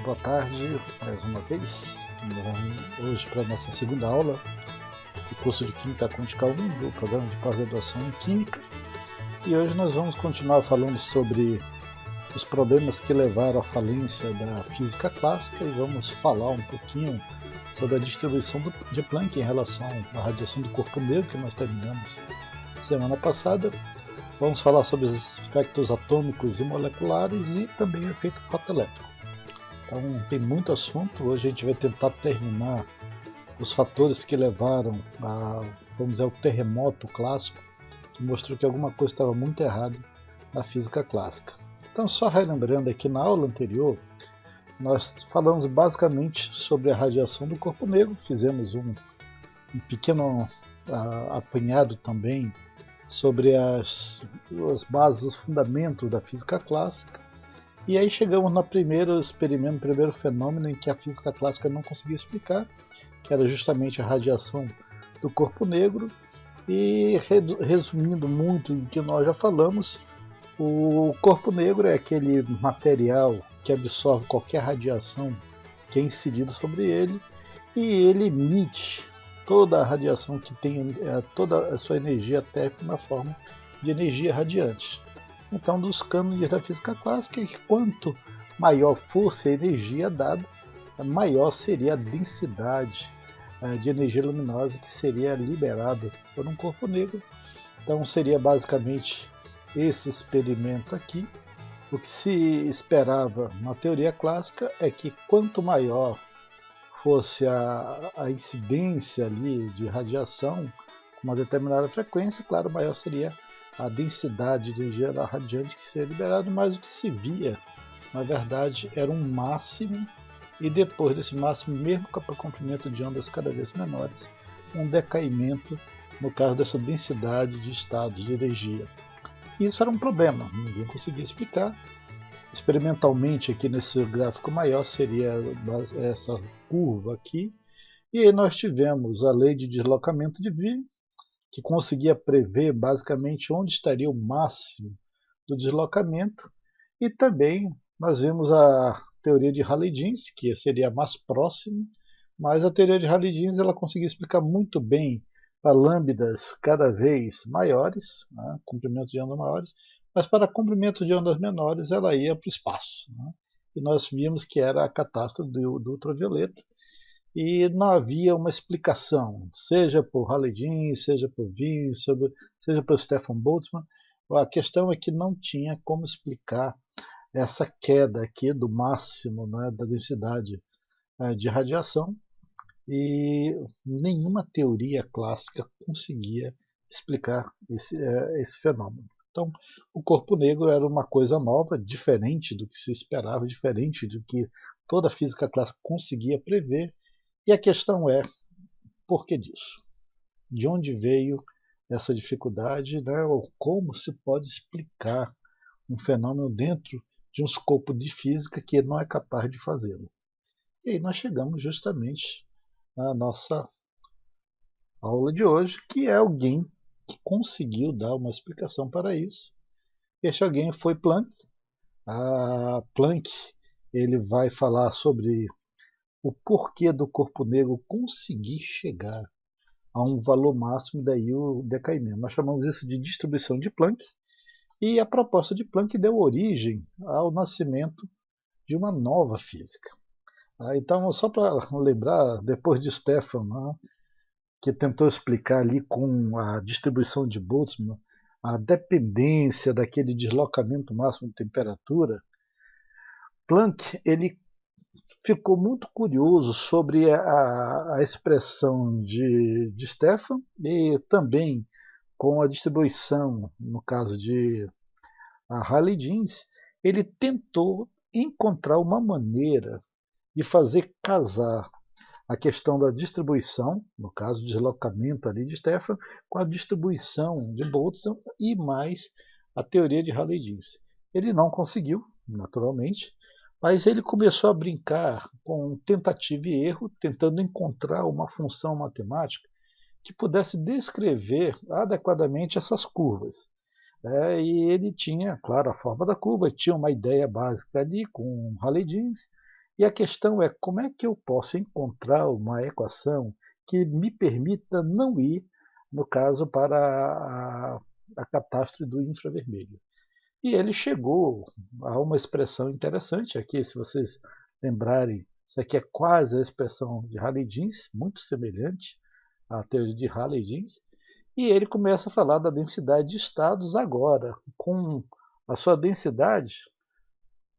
boa tarde mais uma vez. Hoje para a nossa segunda aula do curso de Química Quântica 1 do programa de pós-graduação em Química. E hoje nós vamos continuar falando sobre os problemas que levaram à falência da física clássica e vamos falar um pouquinho sobre a distribuição de Planck em relação à radiação do corpo negro que nós terminamos semana passada. Vamos falar sobre os aspectos atômicos e moleculares e também o efeito fotoelétrico. Então tem muito assunto. Hoje a gente vai tentar terminar os fatores que levaram ao terremoto clássico, que mostrou que alguma coisa estava muito errada na física clássica. Então, só relembrando aqui, na aula anterior nós falamos basicamente sobre a radiação do corpo negro, fizemos um pequeno apanhado também sobre as bases, os fundamentos da física clássica. E aí chegamos no primeiro experimento, no primeiro fenômeno em que a física clássica não conseguia explicar, que era justamente a radiação do corpo negro. E resumindo muito o que nós já falamos, o corpo negro é aquele material que absorve qualquer radiação que é incidida sobre ele, e ele emite toda a radiação que tem, toda a sua energia térmica na forma de energia radiante. Então, dos cânones da física clássica, que quanto maior fosse a energia dada, maior seria a densidade de energia luminosa que seria liberada por um corpo negro. Então, seria basicamente esse experimento aqui. O que se esperava na teoria clássica é que quanto maior fosse a incidência ali de radiação com uma determinada frequência, claro, maior seria a densidade de energia radiante que seria liberada, mas o que se via, na verdade, era um máximo, e depois desse máximo, mesmo com o comprimento de ondas cada vez menores, um decaimento, no caso dessa densidade de estados de energia. Isso era um problema, ninguém conseguia explicar. Experimentalmente, aqui nesse gráfico maior, seria essa curva aqui, e aí nós tivemos a lei de deslocamento de Wien, que conseguia prever basicamente onde estaria o máximo do deslocamento, e também nós vimos a teoria de Rayleigh-Jeans, que seria a mais próxima, mas a teoria de Rayleigh-Jeans ela conseguia explicar muito bem para lambdas cada vez maiores, né, comprimentos de ondas maiores, mas para comprimentos de ondas menores ela ia para o espaço. Né, e nós vimos que era a catástrofe do ultravioleta, e não havia uma explicação, seja por Rayleigh-Jeans, seja por Wien, seja por Stefan Boltzmann. A questão é que não tinha como explicar essa queda aqui do máximo, né, da densidade de radiação, e nenhuma teoria clássica conseguia explicar esse fenômeno. Então, o corpo negro era uma coisa nova, diferente do que se esperava, diferente do que toda a física clássica conseguia prever. E a questão é, por que disso? De onde veio essa dificuldade, né? Ou como se pode explicar um fenômeno dentro de um escopo de física que não é capaz de fazê-lo? E aí nós chegamos justamente na nossa aula de hoje, que é alguém que conseguiu dar uma explicação para isso. Este alguém foi Planck. Planck ele vai falar sobre o porquê do corpo negro conseguir chegar a um valor máximo, daí o decaimento. Nós chamamos isso de distribuição de Planck, e a proposta de Planck deu origem ao nascimento de uma nova física. Então, só para lembrar, depois de Stefan, que tentou explicar ali com a distribuição de Boltzmann a dependência daquele deslocamento máximo de temperatura, Planck ele ficou muito curioso sobre a expressão de Stefan, e também com a distribuição, no caso de Rayleigh-Jeans, ele tentou encontrar uma maneira de fazer casar a questão da distribuição, no caso do deslocamento ali de Stefan, com a distribuição de Boltzmann e mais a teoria de Rayleigh-Jeans. Ele não conseguiu, naturalmente, mas ele começou a brincar com tentativa e erro, tentando encontrar uma função matemática que pudesse descrever adequadamente essas curvas. E ele tinha, claro, a forma da curva, tinha uma ideia básica ali com Rayleigh-Jeans, E a questão é como é que eu posso encontrar uma equação que me permita não ir, no caso, para a catástrofe do infravermelho. E ele chegou a uma expressão interessante aqui, se vocês lembrarem, isso aqui é quase a expressão de Halley-Jeans, muito semelhante à teoria de Halley-Jeans, e ele começa a falar da densidade de estados agora, com a sua densidade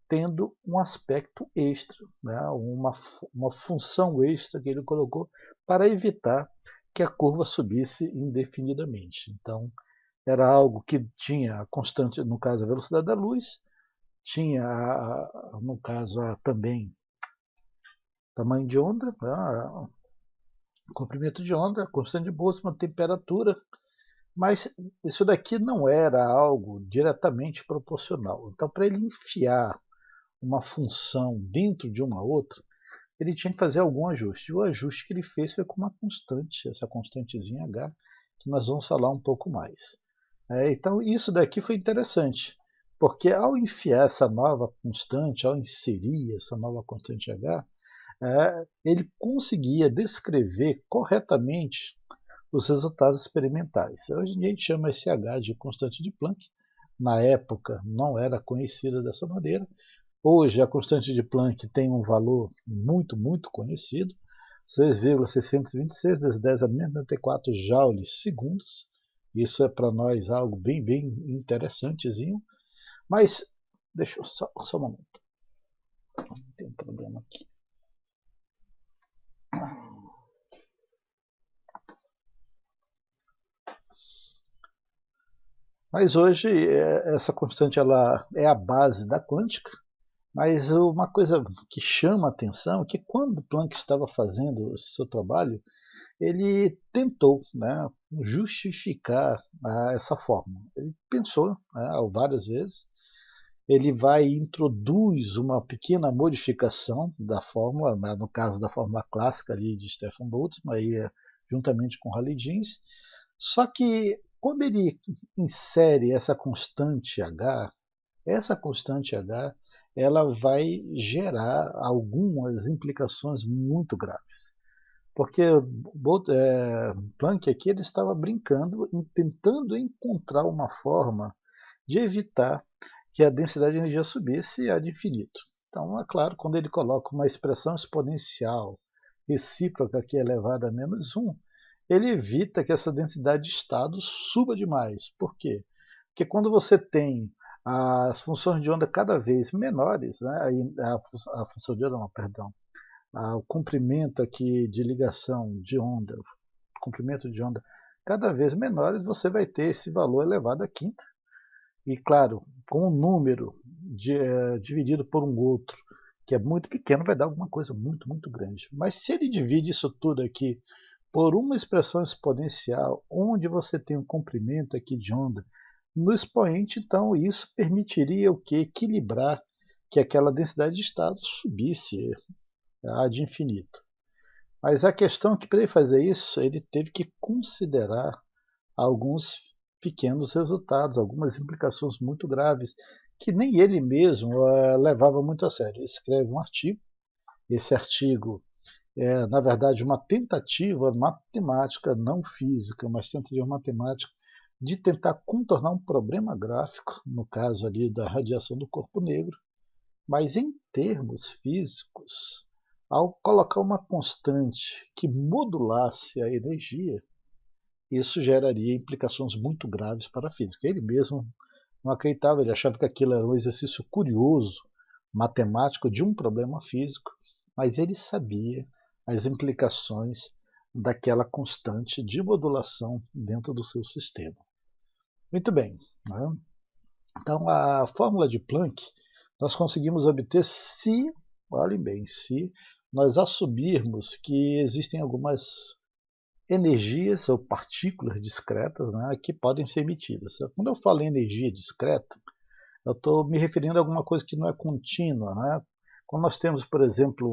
tendo um aspecto extra, né? uma função extra que ele colocou para evitar que a curva subisse indefinidamente. Então, era algo que tinha a constante, no caso, a velocidade da luz, tinha, no caso, também tamanho de onda, né? Comprimento de onda, constante de Boltzmann, temperatura, mas isso daqui não era algo diretamente proporcional. Então, para ele enfiar uma função dentro de uma outra, ele tinha que fazer algum ajuste. O ajuste que ele fez foi com uma constante, essa constantezinha H, que nós vamos falar um pouco mais. Então, isso daqui foi interessante, porque ao enfiar essa nova constante, ao inserir essa nova constante H, ele conseguia descrever corretamente os resultados experimentais. Hoje em dia a gente chama esse H de constante de Planck. Na época não era conhecida dessa maneira. Hoje a constante de Planck tem um valor muito, muito conhecido, 6,626 vezes 10 a menos 94 joules segundos. Isso é para nós algo bem, bem interessantezinho. Mas, deixa eu só um momento. Tem um problema aqui. Mas hoje essa constante ela é a base da quântica. Mas uma coisa que chama a atenção é que quando Planck estava fazendo esse seu trabalho, ele tentou, né, justificar essa fórmula. Ele pensou, né, várias vezes, ele vai e introduz uma pequena modificação da fórmula, né, no caso da fórmula clássica ali de Stefan Boltzmann, aí, juntamente com Halley-Jeans. Só que quando ele insere essa constante H, ela vai gerar algumas implicações muito graves. Porque Planck aqui ele estava brincando, tentando encontrar uma forma de evitar que a densidade de energia subisse ad infinito. Então, é claro, quando ele coloca uma expressão exponencial recíproca que é elevada a -1, ele evita que essa densidade de estado suba demais. Por quê? Porque quando você tem as funções de onda cada vez menores, né, a função de onda, não, perdão, o comprimento aqui de ligação de onda, comprimento de onda cada vez menores, você vai ter esse valor elevado à quinta. E claro, com um número dividido por um outro, que é muito pequeno, vai dar alguma coisa muito, muito grande. Mas se ele divide isso tudo aqui por uma expressão exponencial, onde você tem um comprimento aqui de onda no expoente, então isso permitiria o que? Equilibrar que aquela densidade de estado subisse ad infinito. Mas a questão é que para ele fazer isso, ele teve que considerar alguns pequenos resultados, algumas implicações muito graves, que nem ele mesmo levava muito a sério. Ele escreve um artigo, esse artigo é, na verdade, uma tentativa matemática, não física, mas tentativa matemática, de tentar contornar um problema gráfico, no caso ali da radiação do corpo negro, mas em termos físicos, ao colocar uma constante que modulasse a energia, isso geraria implicações muito graves para a física. Ele mesmo não acreditava, ele achava que aquilo era um exercício curioso, matemático de um problema físico, mas ele sabia as implicações daquela constante de modulação dentro do seu sistema. Muito bem. Né? Então, a fórmula de Planck nós conseguimos obter se, olhem bem, se nós assumirmos que existem algumas energias ou partículas discretas, né, que podem ser emitidas. Quando eu falo em energia discreta, eu estou me referindo a alguma coisa que não é contínua. Né? Quando nós temos, por exemplo,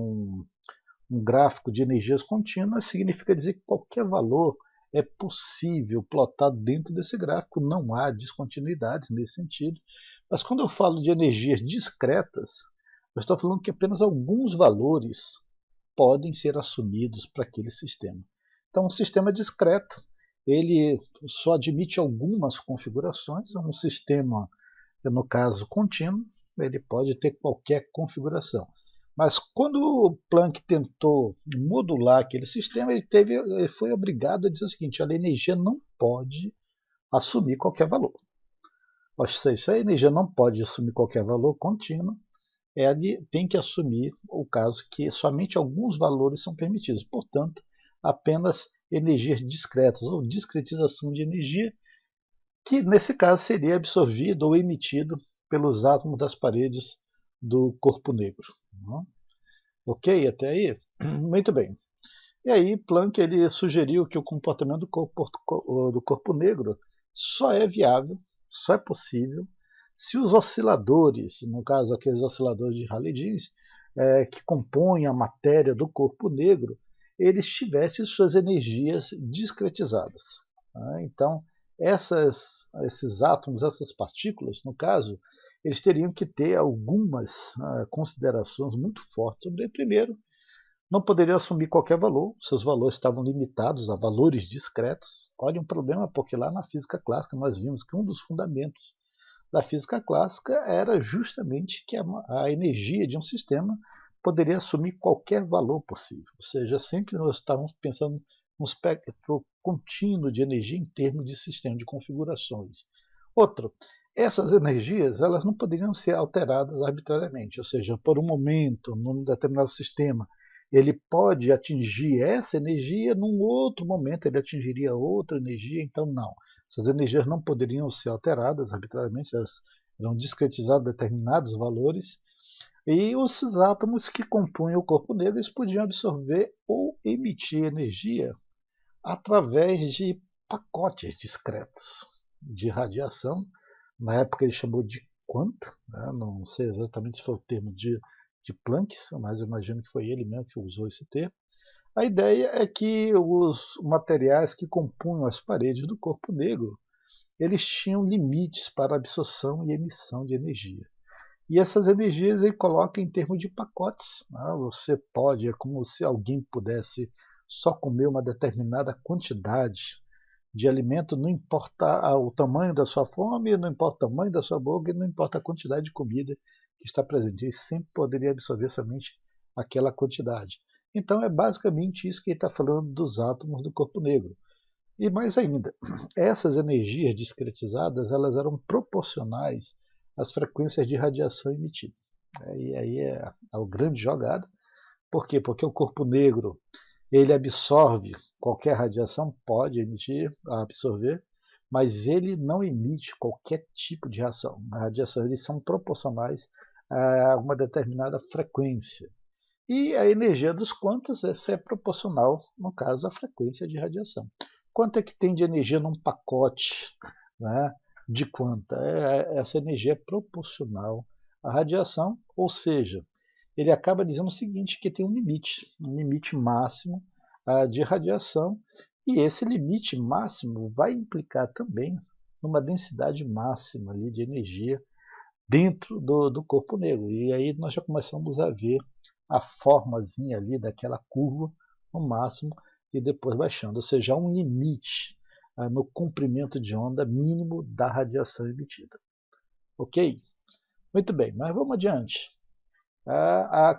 um gráfico de energias contínuas, significa dizer que qualquer valor é possível plotar dentro desse gráfico, não há descontinuidades nesse sentido. Mas quando eu falo de energias discretas, Eu estou falando que apenas alguns valores podem ser assumidos para aquele sistema. Então, um sistema discreto, ele só admite algumas configurações. Um sistema, no caso contínuo, ele pode ter qualquer configuração. Mas quando o Planck tentou modular aquele sistema, ele foi obrigado a dizer o seguinte: a energia não pode assumir qualquer valor. Ou seja, se a energia não pode assumir qualquer valor contínuo, ele tem que assumir o caso que somente alguns valores são permitidos. Portanto, apenas energias discretas ou discretização de energia, que nesse caso seria absorvido ou emitido pelos átomos das paredes do corpo negro. Ok? Até aí? Muito bem. E aí Planck ele sugeriu que o comportamento do corpo negro só é viável, só é possível, se os osciladores, no caso aqueles osciladores de Rayleigh-Jeans, que compõem a matéria do corpo negro, eles tivessem suas energias discretizadas. Então, esses átomos, essas partículas, no caso, eles teriam que ter algumas considerações muito fortes sobre ele. Primeiro, não poderiam assumir qualquer valor, seus valores estavam limitados a valores discretos. Olha um problema, porque lá na física clássica nós vimos que um dos fundamentos da física clássica era justamente que a energia de um sistema poderia assumir qualquer valor possível. Ou seja, sempre nós estávamos pensando num espectro contínuo de energia em termos de sistema de configurações. Outro, essas energias elas não poderiam ser alteradas arbitrariamente, ou seja, por um momento, num determinado sistema, ele pode atingir essa energia, num outro momento ele atingiria outra energia, então não. Essas energias não poderiam ser alteradas arbitrariamente, elas eram discretizadas a determinados valores, e os átomos que compunham o corpo negro eles podiam absorver ou emitir energia através de pacotes discretos de radiação. Na época ele chamou de quanta, não sei exatamente se foi o termo de Planck, mas eu imagino que foi ele mesmo que usou esse termo. A ideia é que os materiais que compunham as paredes do corpo negro, eles tinham limites para absorção e emissão de energia. E essas energias ele coloca em termos de pacotes. Você pode, é como se alguém pudesse só comer uma determinada quantidade de alimento, não importa o tamanho da sua fome, não importa o tamanho da sua boca, e não importa a quantidade de comida que está presente. Ele sempre poderia absorver somente aquela quantidade. Então é basicamente isso que ele está falando dos átomos do corpo negro. E mais ainda, essas energias discretizadas elas eram proporcionais às frequências de radiação emitida. E aí é a grande jogada. Por quê? Porque o corpo negro ele absorve qualquer radiação, pode emitir, absorver, mas ele não emite qualquer tipo de radiação. Eles são proporcionais a uma determinada frequência. E a energia dos quantas essa é proporcional, no caso, à frequência de radiação. Quanto é que tem de energia num pacote, né, de quanta? Essa energia é proporcional à radiação, ou seja, ele acaba dizendo o seguinte, que tem um limite máximo de radiação, e esse limite máximo vai implicar também numa densidade máxima ali de energia dentro do corpo negro. E aí nós já começamos a ver a formazinha ali daquela curva no máximo e depois baixando, ou seja, há um limite no comprimento de onda mínimo da radiação emitida. Ok? Muito bem, mas vamos adiante.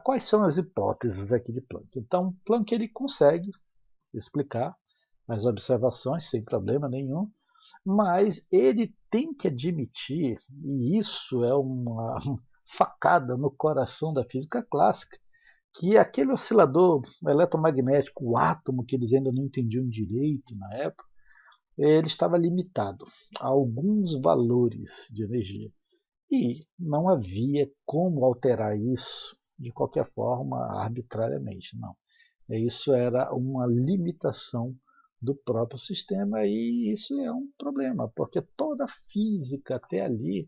Quais são as hipóteses aqui de Planck? Então, Planck ele consegue explicar as observações sem problema nenhum, mas ele tem que admitir, e isso é uma facada no coração da física clássica, que aquele oscilador eletromagnético, o átomo, que eles ainda não entendiam direito na época, ele estava limitado a alguns valores de energia. E não havia como alterar isso de qualquer forma arbitrariamente, não. Isso era uma limitação do próprio sistema e isso é um problema, porque toda a física até ali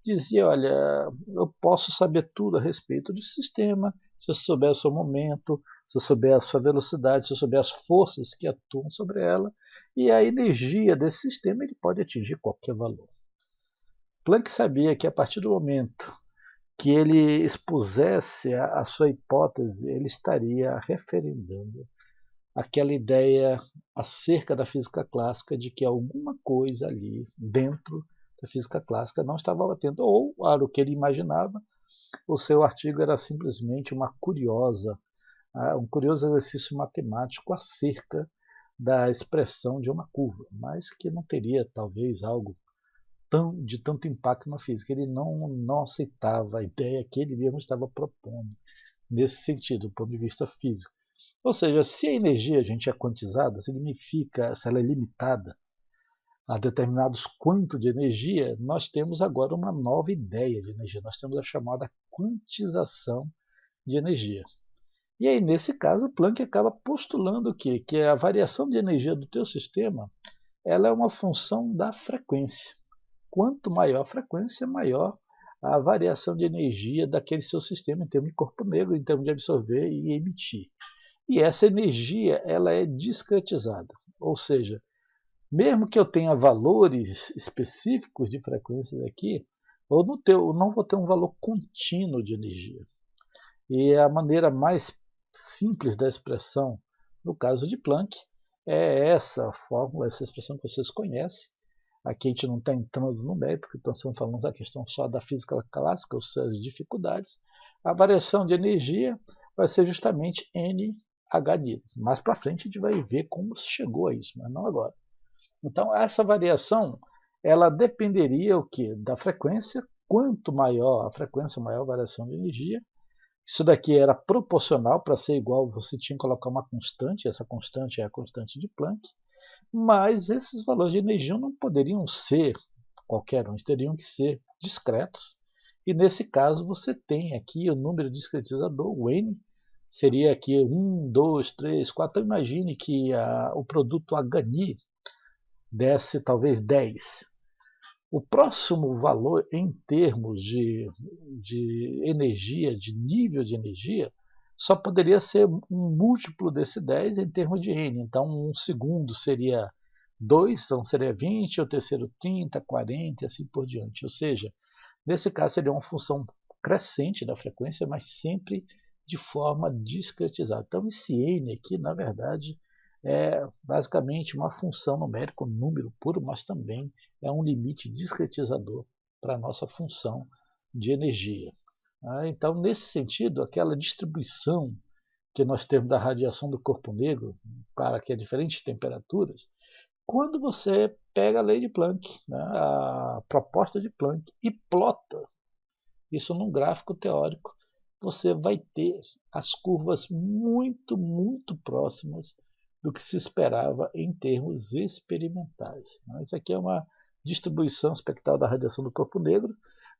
dizia, olha, eu posso saber tudo a respeito do sistema, se eu souber o seu momento, se eu souber a sua velocidade, se eu souber as forças que atuam sobre ela, e a energia desse sistema ele pode atingir qualquer valor. Planck sabia que a partir do momento que ele expusesse a sua hipótese, ele estaria referendando aquela ideia acerca da física clássica de que alguma coisa ali dentro da física clássica não estava batendo, ou era o que ele imaginava. O seu artigo era simplesmente um curioso exercício matemático acerca da expressão de uma curva, mas que não teria talvez algo de tanto impacto na física. Ele não aceitava a ideia que ele mesmo estava propondo nesse sentido, do ponto de vista físico. Ou seja, se a energia, a gente, é quantizada, significa, se ela é limitada a determinados quantos de energia, nós temos agora uma nova ideia de energia. Nós temos a chamada quantização de energia. E aí, nesse caso, Planck acaba postulando o quê? Que a variação de energia do teu sistema ela é uma função da frequência. Quanto maior a frequência, maior a variação de energia daquele seu sistema em termos de corpo negro, em termos de absorver e emitir. E essa energia ela é discretizada, ou seja, mesmo que eu tenha valores específicos de frequências aqui, eu não vou ter um valor contínuo de energia. E a maneira mais simples da expressão, no caso de Planck, é essa fórmula, essa expressão que vocês conhecem. Aqui a gente não está entrando no mérito, então estamos falando da questão só da física clássica, ou suas dificuldades. A variação de energia vai ser justamente NHν. Mais para frente a gente vai ver como se chegou a isso, mas não agora. Então essa variação, ela dependeria o quê? Da frequência. Quanto maior a frequência, maior a variação de energia. Isso daqui era proporcional, para ser igual você tinha que colocar uma constante, essa constante é a constante de Planck, mas esses valores de energia não poderiam ser qualquer um, teriam que ser discretos. E nesse caso você tem aqui o número discretizador, o N, seria aqui 1, 2, 3, 4. Então imagine que o produto HNI desse talvez 10. O próximo valor em termos de energia, de nível de energia, só poderia ser um múltiplo desse 10 em termos de N. Então, um segundo seria 2, então seria 20, o terceiro 30, 40 e assim por diante. Ou seja, nesse caso seria uma função crescente da frequência, mas sempre de forma discretizada. Então, esse N aqui, na verdade, é basicamente uma função numérica, um número puro, mas também é um limite discretizador para a nossa função de energia. Então, nesse sentido, aquela distribuição que nós temos da radiação do corpo negro para que a diferentes temperaturas, quando você pega a lei de Planck, a proposta de Planck, e plota isso num gráfico teórico, você vai ter as curvas muito, muito próximas do que se esperava em termos experimentais. Isso aqui é uma distribuição espectral da radiação do corpo negro,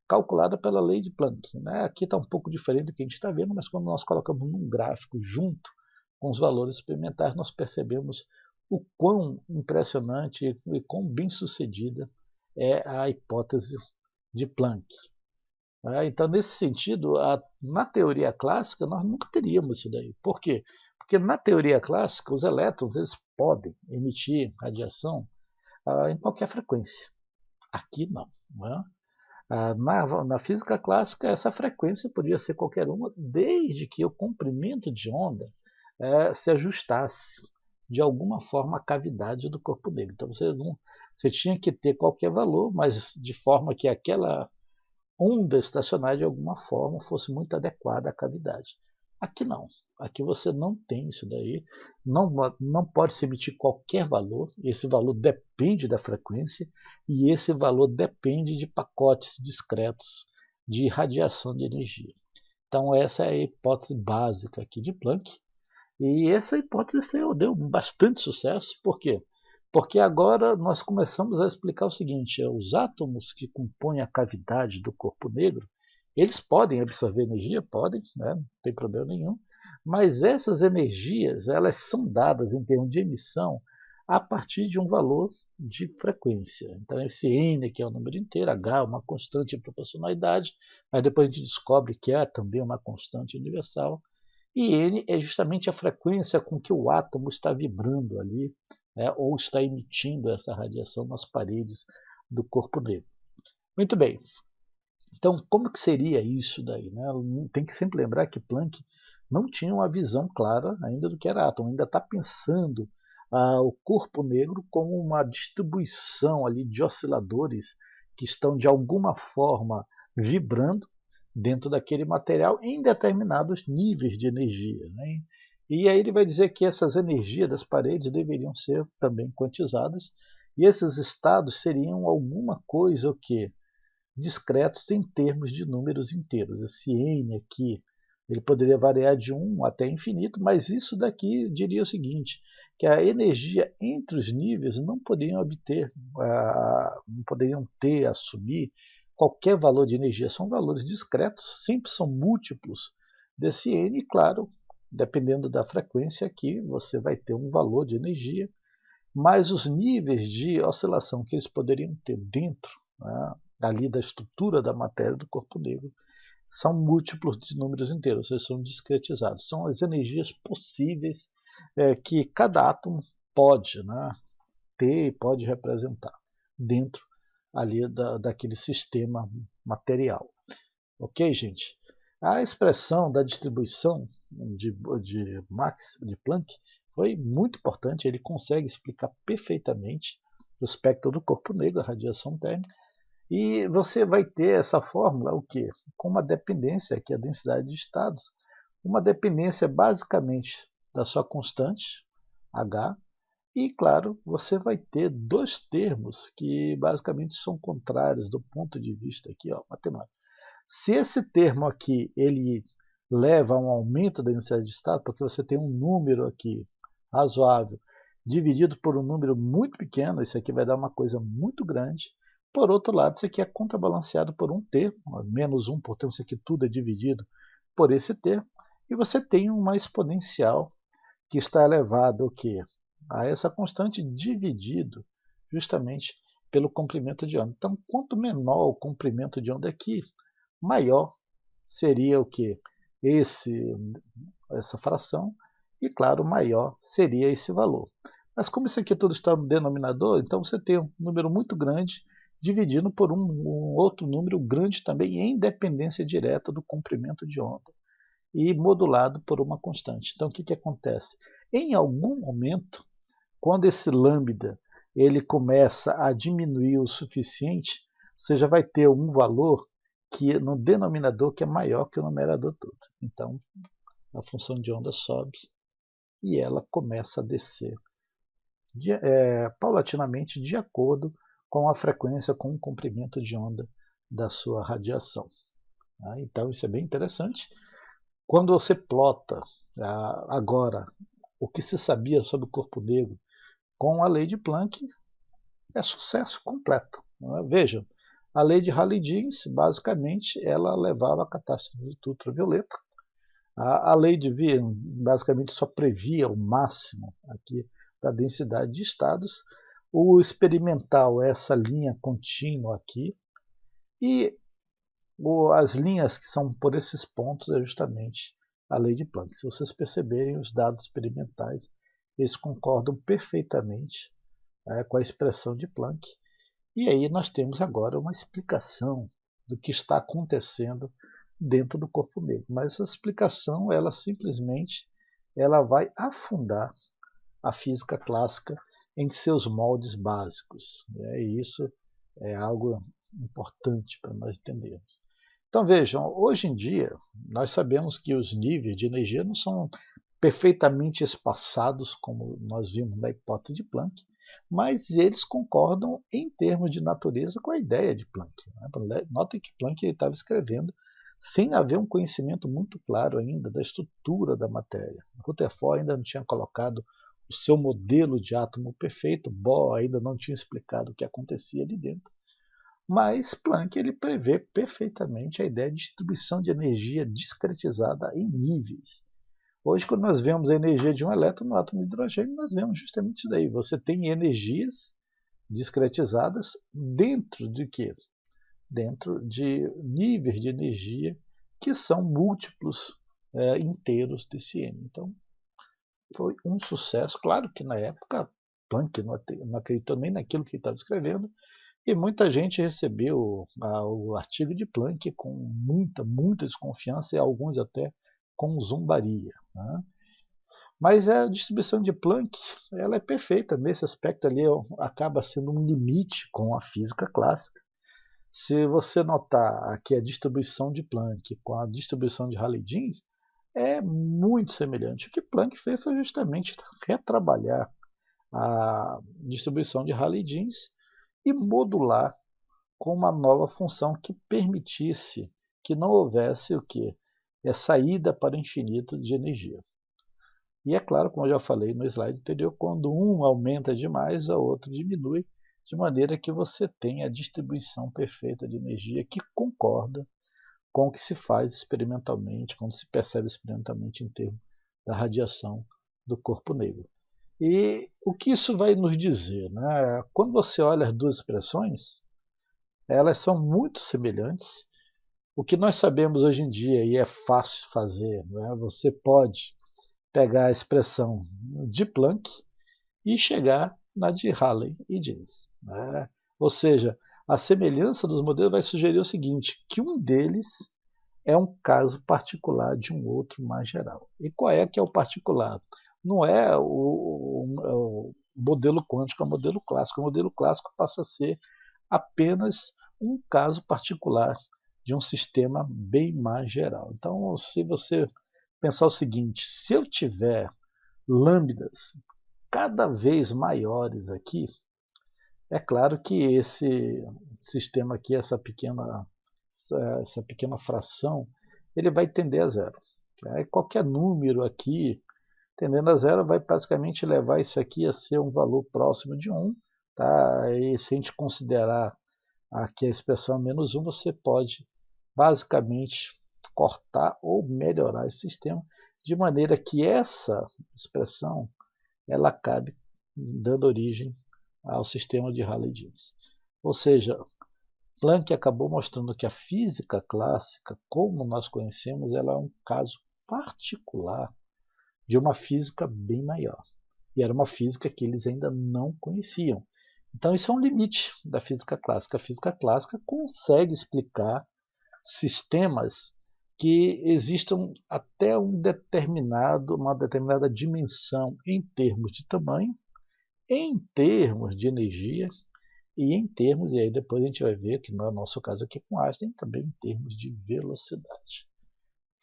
calculada pela lei de Planck. Aqui está um pouco diferente do que a gente está vendo, mas quando nós colocamos num gráfico junto com os valores experimentais, nós percebemos o quão impressionante e quão bem sucedida é a hipótese de Planck. Então, nesse sentido, na teoria clássica, nós nunca teríamos isso daí. Por quê? Porque na teoria clássica, os elétrons eles podem emitir radiação em qualquer frequência. Aqui não. Na física clássica, essa frequência podia ser qualquer uma, desde que o comprimento de onda se ajustasse de alguma forma à cavidade do corpo negro. Então você tinha que ter qualquer valor, mas de forma que aquela onda estacionária de alguma forma fosse muito adequada à cavidade. Aqui não. Aqui você não tem isso daí. Não pode se emitir qualquer valor. Esse valor depende da frequência e esse valor depende de pacotes discretos de radiação de energia. Então essa é a hipótese básica aqui de Planck. E essa hipótese deu bastante sucesso. Por quê? Porque agora nós começamos a explicar o seguinte: os átomos que compõem a cavidade do corpo negro, eles podem absorver energia? Podem, não tem problema nenhum, mas essas energias elas são dadas em termos de emissão a partir de um valor de frequência. Então esse N, que é o número inteiro, H é uma constante de proporcionalidade, mas depois a gente descobre que é também uma constante universal, e N é justamente a frequência com que o átomo está vibrando ali, ou está emitindo essa radiação nas paredes do corpo negro. Muito bem. Então, como que seria isso daí, né? Tem que sempre lembrar que Planck não tinha uma visão clara ainda do que era átomo, ainda está pensando o corpo negro como uma distribuição ali de osciladores que estão de alguma forma vibrando dentro daquele material em determinados níveis de energia, né? E aí ele vai dizer que essas energias das paredes deveriam ser também quantizadas e esses estados seriam alguma coisa o quê? Discretos em termos de números inteiros. Esse n aqui ele poderia variar de 1 até infinito, mas isso daqui diria o seguinte, que a energia entre os níveis não poderiam não poderiam assumir qualquer valor de energia, são valores discretos, sempre são múltiplos desse n, e claro, dependendo da frequência aqui, você vai ter um valor de energia, mas os níveis de oscilação que eles poderiam ter dentro, né, ali da estrutura da matéria do corpo negro, são múltiplos de números inteiros, eles são discretizados. São as energias possíveis que cada átomo pode, né, ter e pode representar dentro ali daquele sistema material. Ok, gente? A expressão da distribuição de Planck foi muito importante, ele consegue explicar perfeitamente o espectro do corpo negro, a radiação térmica, e você vai ter essa fórmula, o quê? Com uma dependência, que é a densidade de estados, uma dependência basicamente da sua constante, H, e claro, você vai ter dois termos que basicamente são contrários do ponto de vista aqui, ó, matemático. Se esse termo aqui ele leva a um aumento da densidade de estado, porque você tem um número aqui razoável dividido por um número muito pequeno, isso aqui vai dar uma coisa muito grande. Por outro lado, isso aqui é contrabalanceado por um termo, menos 1, portanto isso aqui tudo é dividido por esse termo, e você tem uma exponencial que está elevado o quê? A essa constante dividido justamente pelo comprimento de onda. Então, quanto menor o comprimento de onda aqui, maior seria o que? Essa fração, e claro, maior seria esse valor. Mas como isso aqui tudo está no denominador, então você tem um número muito grande dividindo por um outro número grande também em dependência direta do comprimento de onda e modulado por uma constante. Então o que acontece? Em algum momento, quando esse lambda ele começa a diminuir o suficiente, você já vai ter um valor que no denominador que é maior que o numerador todo. Então, a função de onda sobe e ela começa a descer paulatinamente de acordo com a frequência, com o comprimento de onda da sua radiação. Então, isso é bem interessante. Quando você plota agora o que se sabia sobre o corpo negro com a lei de Planck, é sucesso completo. Vejam, a lei de Rayleigh-Jeans, basicamente, ela levava a catástrofe ultravioleta. A lei de Wien, basicamente, só previa o máximo aqui da densidade de estados. O experimental é essa linha contínua aqui. E as linhas que são por esses pontos é justamente a lei de Planck. Se vocês perceberem, os dados experimentais, eles concordam perfeitamente com a expressão de Planck. E aí nós temos agora uma explicação do que está acontecendo dentro do corpo negro. Mas essa explicação, ela simplesmente vai afundar a física clássica em seus moldes básicos. E isso é algo importante para nós entendermos. Então vejam, hoje em dia nós sabemos que os níveis de energia não são perfeitamente espaçados, como nós vimos na hipótese de Planck, mas eles concordam em termos de natureza com a ideia de Planck. Notem que Planck estava escrevendo sem haver um conhecimento muito claro ainda da estrutura da matéria. Rutherford ainda não tinha colocado o seu modelo de átomo perfeito, Bohr ainda não tinha explicado o que acontecia ali dentro. Mas Planck ele prevê perfeitamente a ideia de distribuição de energia discretizada em níveis. Hoje, quando nós vemos a energia de um elétron no átomo de hidrogênio, nós vemos justamente isso daí. Você tem energias discretizadas dentro de quê? Dentro de níveis de energia que são múltiplos inteiros desse n. Então, foi um sucesso. Claro que na época Planck não acreditou nem naquilo que ele estava escrevendo, E muita gente recebeu o artigo de Planck com muita desconfiança e alguns até com zombaria, né? Mas a distribuição de Planck ela é perfeita nesse aspecto ali, acaba sendo um limite com a física clássica. Se você notar aqui a distribuição de Planck com a distribuição de Rayleigh-Jeans, é muito semelhante. O que Planck fez foi justamente retrabalhar a distribuição de Rayleigh-Jeans e modular com uma nova função que permitisse que não houvesse o que? É saída para o infinito de energia. E é claro, como eu já falei no slide anterior, quando um aumenta demais, o outro diminui, de maneira que você tem a distribuição perfeita de energia que concorda com o que se faz experimentalmente, quando se percebe experimentalmente em termos da radiação do corpo negro. E o que isso vai nos dizer? Né? Quando você olha as duas expressões, elas são muito semelhantes. O que nós sabemos hoje em dia, e é fácil fazer, né? Você pode pegar a expressão de Planck e chegar na de Rayleigh e Jeans, né? Ou seja, a semelhança dos modelos vai sugerir o seguinte, que um deles é um caso particular de um outro mais geral. E qual é que é o particular? Não é o modelo quântico, é o modelo clássico. O modelo clássico passa a ser apenas um caso particular de um sistema bem mais geral. Então, se você pensar o seguinte, se eu tiver lambdas cada vez maiores aqui, é claro que esse sistema aqui, essa pequena fração, ele vai tender a zero. Qualquer número aqui tendendo a zero vai basicamente levar isso aqui a ser um valor próximo de 1. Tá? E se a gente considerar aqui a expressão menos 1, você pode basicamente cortar ou melhorar esse sistema de maneira que essa expressão ela acabe dando origem ao sistema de Rayleigh-Jeans. Ou seja, Planck acabou mostrando que a física clássica, como nós conhecemos, ela é um caso particular de uma física bem maior. E era uma física que eles ainda não conheciam. Então isso é um limite da física clássica. A física clássica consegue explicar sistemas que existam até uma determinada dimensão em termos de tamanho, em termos de energia e em termos, e aí depois a gente vai ver que no nosso caso aqui com Einstein, também em termos de velocidade.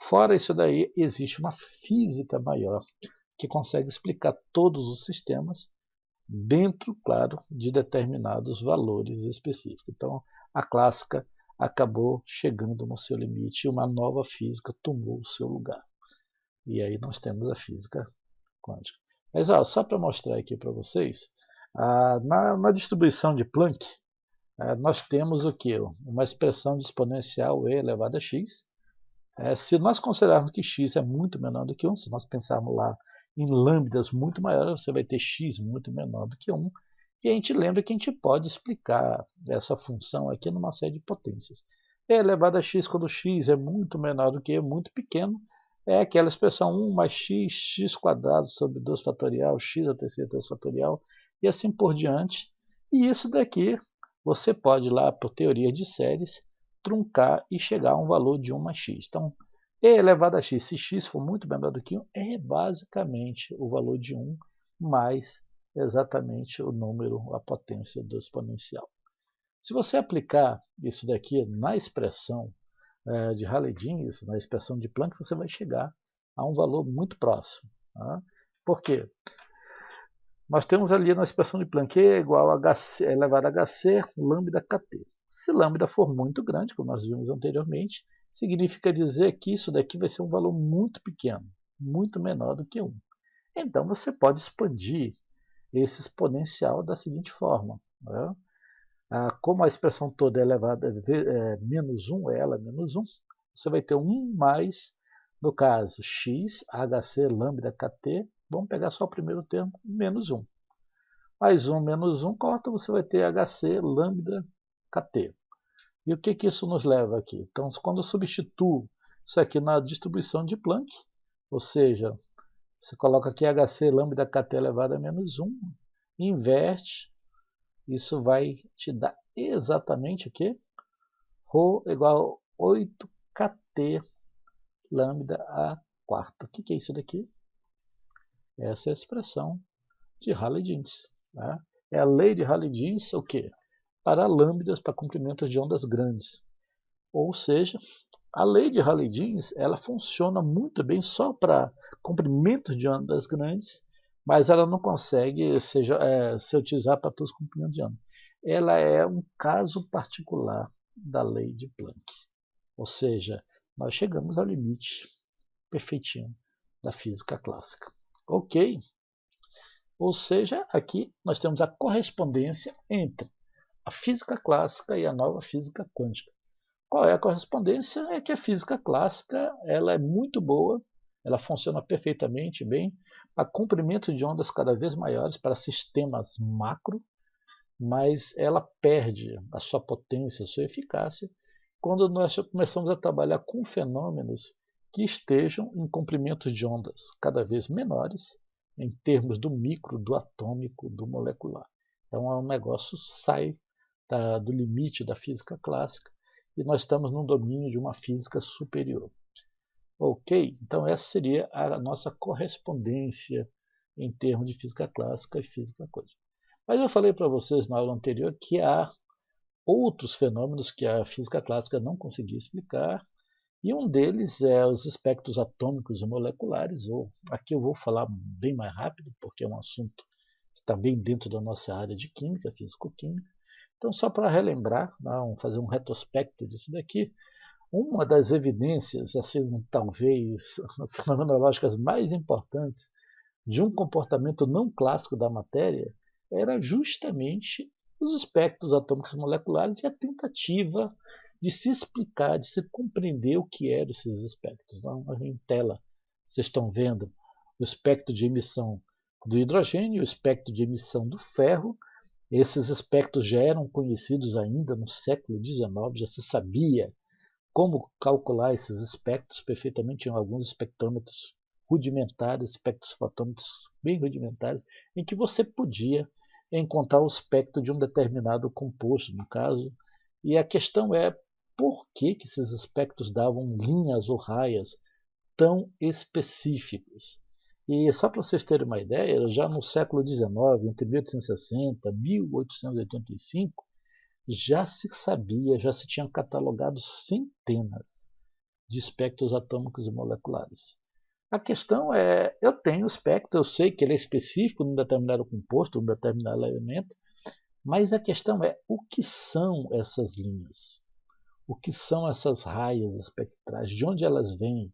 Fora isso daí, existe uma física maior que consegue explicar todos os sistemas dentro, claro, de determinados valores específicos. Então, a clássica acabou chegando no seu limite e uma nova física tomou o seu lugar. E aí nós temos a física quântica. Mas só para mostrar aqui para vocês, na distribuição de Planck, nós temos o que? Uma expressão de exponencial e elevado a x. Se nós considerarmos que x é muito menor do que 1, se nós pensarmos lá em lambdas muito maiores, você vai ter x muito menor do que 1. E a gente lembra que a gente pode explicar essa função aqui numa série de potências. E elevado a x, quando x é muito menor do que muito pequeno, é aquela expressão 1 mais x quadrado sobre 2 fatorial, x a terceira 3 fatorial, e assim por diante. E isso daqui você pode, lá por teoria de séries, truncar e chegar a um valor de 1 mais x. Então, e elevado a x, se x for muito menor do que 1, é basicamente o valor de 1 mais exatamente o número, a potência do exponencial. Se você aplicar isso daqui na expressão de Rayleigh-Jeans, na expressão de Planck, você vai chegar a um valor muito próximo. Tá? Por quê? Nós temos ali na expressão de Planck E igual a HC, elevado a HC lambda KT. Se lambda for muito grande, como nós vimos anteriormente, significa dizer que isso daqui vai ser um valor muito pequeno, muito menor do que 1. Então você pode expandir esse exponencial da seguinte forma. Né? Como a expressão toda é elevada a menos 1, ela é menos 1, você vai ter 1 mais, no caso, x, HC lambda KT, vamos pegar só o primeiro termo, menos 1. Mais 1 menos 1, corta, você vai ter HC lambda KT. E o que isso nos leva aqui? Então, quando eu substituo isso aqui na distribuição de Planck, ou seja, você coloca aqui HC lambda KT elevado a menos 1, inverte, isso vai te dar exatamente o quê? Rho igual a 8kt lambda a quarta. O que é isso daqui? Essa é a expressão de Rayleigh-Jeans. Tá? É a lei de Rayleigh-Jeans, o quê? Para lambdas, para comprimentos de ondas grandes. Ou seja, a lei de Rayleigh-Jeans ela funciona muito bem só para comprimentos de ondas grandes, mas ela não consegue se utilizar para todos os comprimentos de onda. Ela é um caso particular da lei de Planck. Ou seja, nós chegamos ao limite perfeitinho da física clássica. Ok? Ou seja, aqui nós temos a correspondência entre a física clássica e a nova física quântica. Qual é a correspondência? É que a física clássica ela é muito boa, ela funciona perfeitamente bem para comprimento de ondas cada vez maiores, para sistemas macro, mas ela perde a sua potência, a sua eficácia, quando nós começamos a trabalhar com fenômenos que estejam em comprimentos de ondas cada vez menores, em termos do micro, do atômico, do molecular. Então, é um negócio sai do limite da física clássica e nós estamos num domínio de uma física superior. Ok? Então, essa seria a nossa correspondência em termos de física clássica e física quântica. Mas eu falei para vocês na aula anterior que há outros fenômenos que a física clássica não conseguia explicar, e um deles é os espectros atômicos e moleculares. Aqui eu vou falar bem mais rápido, porque é um assunto que está bem dentro da nossa área de química, físico-química. Então, só para relembrar, fazer um retrospecto disso daqui, uma das evidências, assim, talvez fenomenológicas mais importantes de um comportamento não clássico da matéria era justamente os espectros atômicos moleculares e a tentativa de se explicar, de se compreender o que eram esses espectros. Então, em tela, vocês estão vendo o espectro de emissão do hidrogênio, o espectro de emissão do ferro. Esses espectros já eram conhecidos ainda no século XIX, já se sabia como calcular esses espectros perfeitamente. Tinham alguns espectrômetros rudimentares, espectros fotômetros bem rudimentares, em que você podia encontrar o espectro de um determinado composto, no caso. E a questão é por que esses espectros davam linhas ou raias tão específicos. E só para vocês terem uma ideia, já no século XIX, entre 1860 e 1885, já se sabia, já se tinham catalogado centenas de espectros atômicos e moleculares. A questão é, eu tenho o espectro, eu sei que ele é específico num determinado composto, num determinado elemento, mas a questão é o que são essas linhas? O que são essas raias espectrais? De onde elas vêm?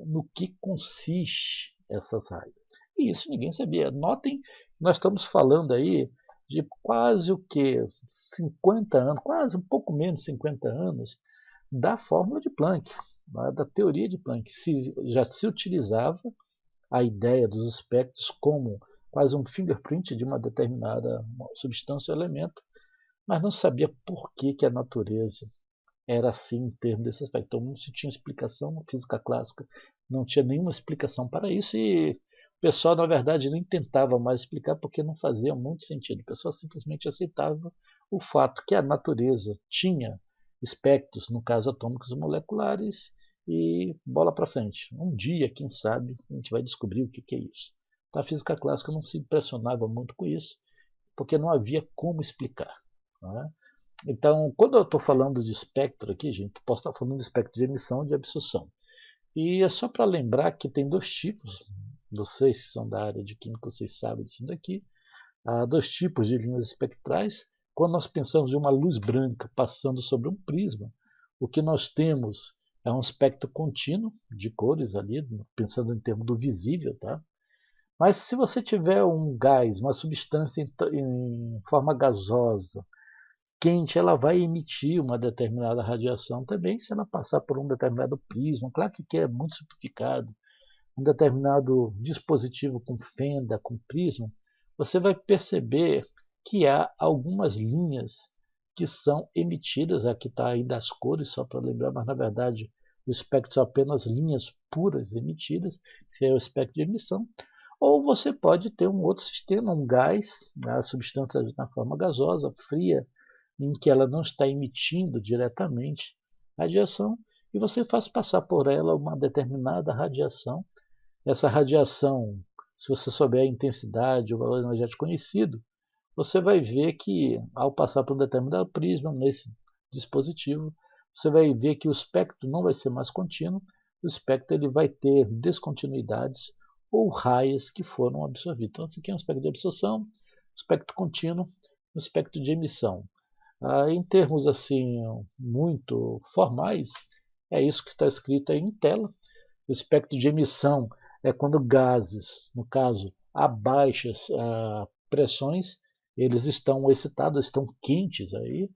No que consiste essas raias? E isso ninguém sabia. Notem, nós estamos falando aí de quase o que 50 anos, quase um pouco menos de 50 anos da fórmula de Planck, da teoria de Planck. Já se utilizava a ideia dos espectros como quase um fingerprint de uma determinada substância ou elemento, mas não sabia por que a natureza era assim em termos desse aspecto. Então não se tinha explicação, na física clássica não tinha nenhuma explicação para isso e o pessoal, na verdade, nem tentava mais explicar porque não fazia muito sentido. O pessoal simplesmente aceitava o fato que a natureza tinha espectros, no caso atômicos e moleculares, e bola para frente. Um dia, quem sabe, a gente vai descobrir o que é isso. Então, a física clássica não se impressionava muito com isso, porque não havia como explicar. Não é? Então, quando eu estou falando de espectro aqui, gente, posso estar falando de espectro de emissão e de absorção. E é só para lembrar que tem dois tipos, vocês que são da área de química, vocês sabem disso daqui, há dois tipos de linhas espectrais. Quando nós pensamos em uma luz branca passando sobre um prisma, o que nós temos é um espectro contínuo de cores ali, pensando em termos do visível, tá? Mas se você tiver um gás, uma substância em forma gasosa, quente, ela vai emitir uma determinada radiação também se ela passar por um determinado prisma. Claro que é muito simplificado. Um determinado dispositivo com fenda, com prisma, você vai perceber que há algumas linhas que são emitidas. Aqui está ainda as cores, só para lembrar, mas na verdade o espectro são apenas linhas puras emitidas, esse é o espectro de emissão. Ou você pode ter um outro sistema, um gás, a substância na forma gasosa, fria, em que ela não está emitindo diretamente radiação, e você faz passar por ela uma determinada radiação. Essa radiação, se você souber a intensidade, o valor energético conhecido, você vai ver que, ao passar por um determinado prisma nesse dispositivo, você vai ver que o espectro não vai ser mais contínuo, o espectro ele vai ter descontinuidades ou raias que foram absorvidas. Então, esse aqui é um espectro de absorção, espectro contínuo, um espectro de emissão. Em termos assim muito formais, é isso que está escrito aí em tela. O espectro de emissão é quando gases, no caso, a baixas pressões, eles estão excitados, estão quentes aí,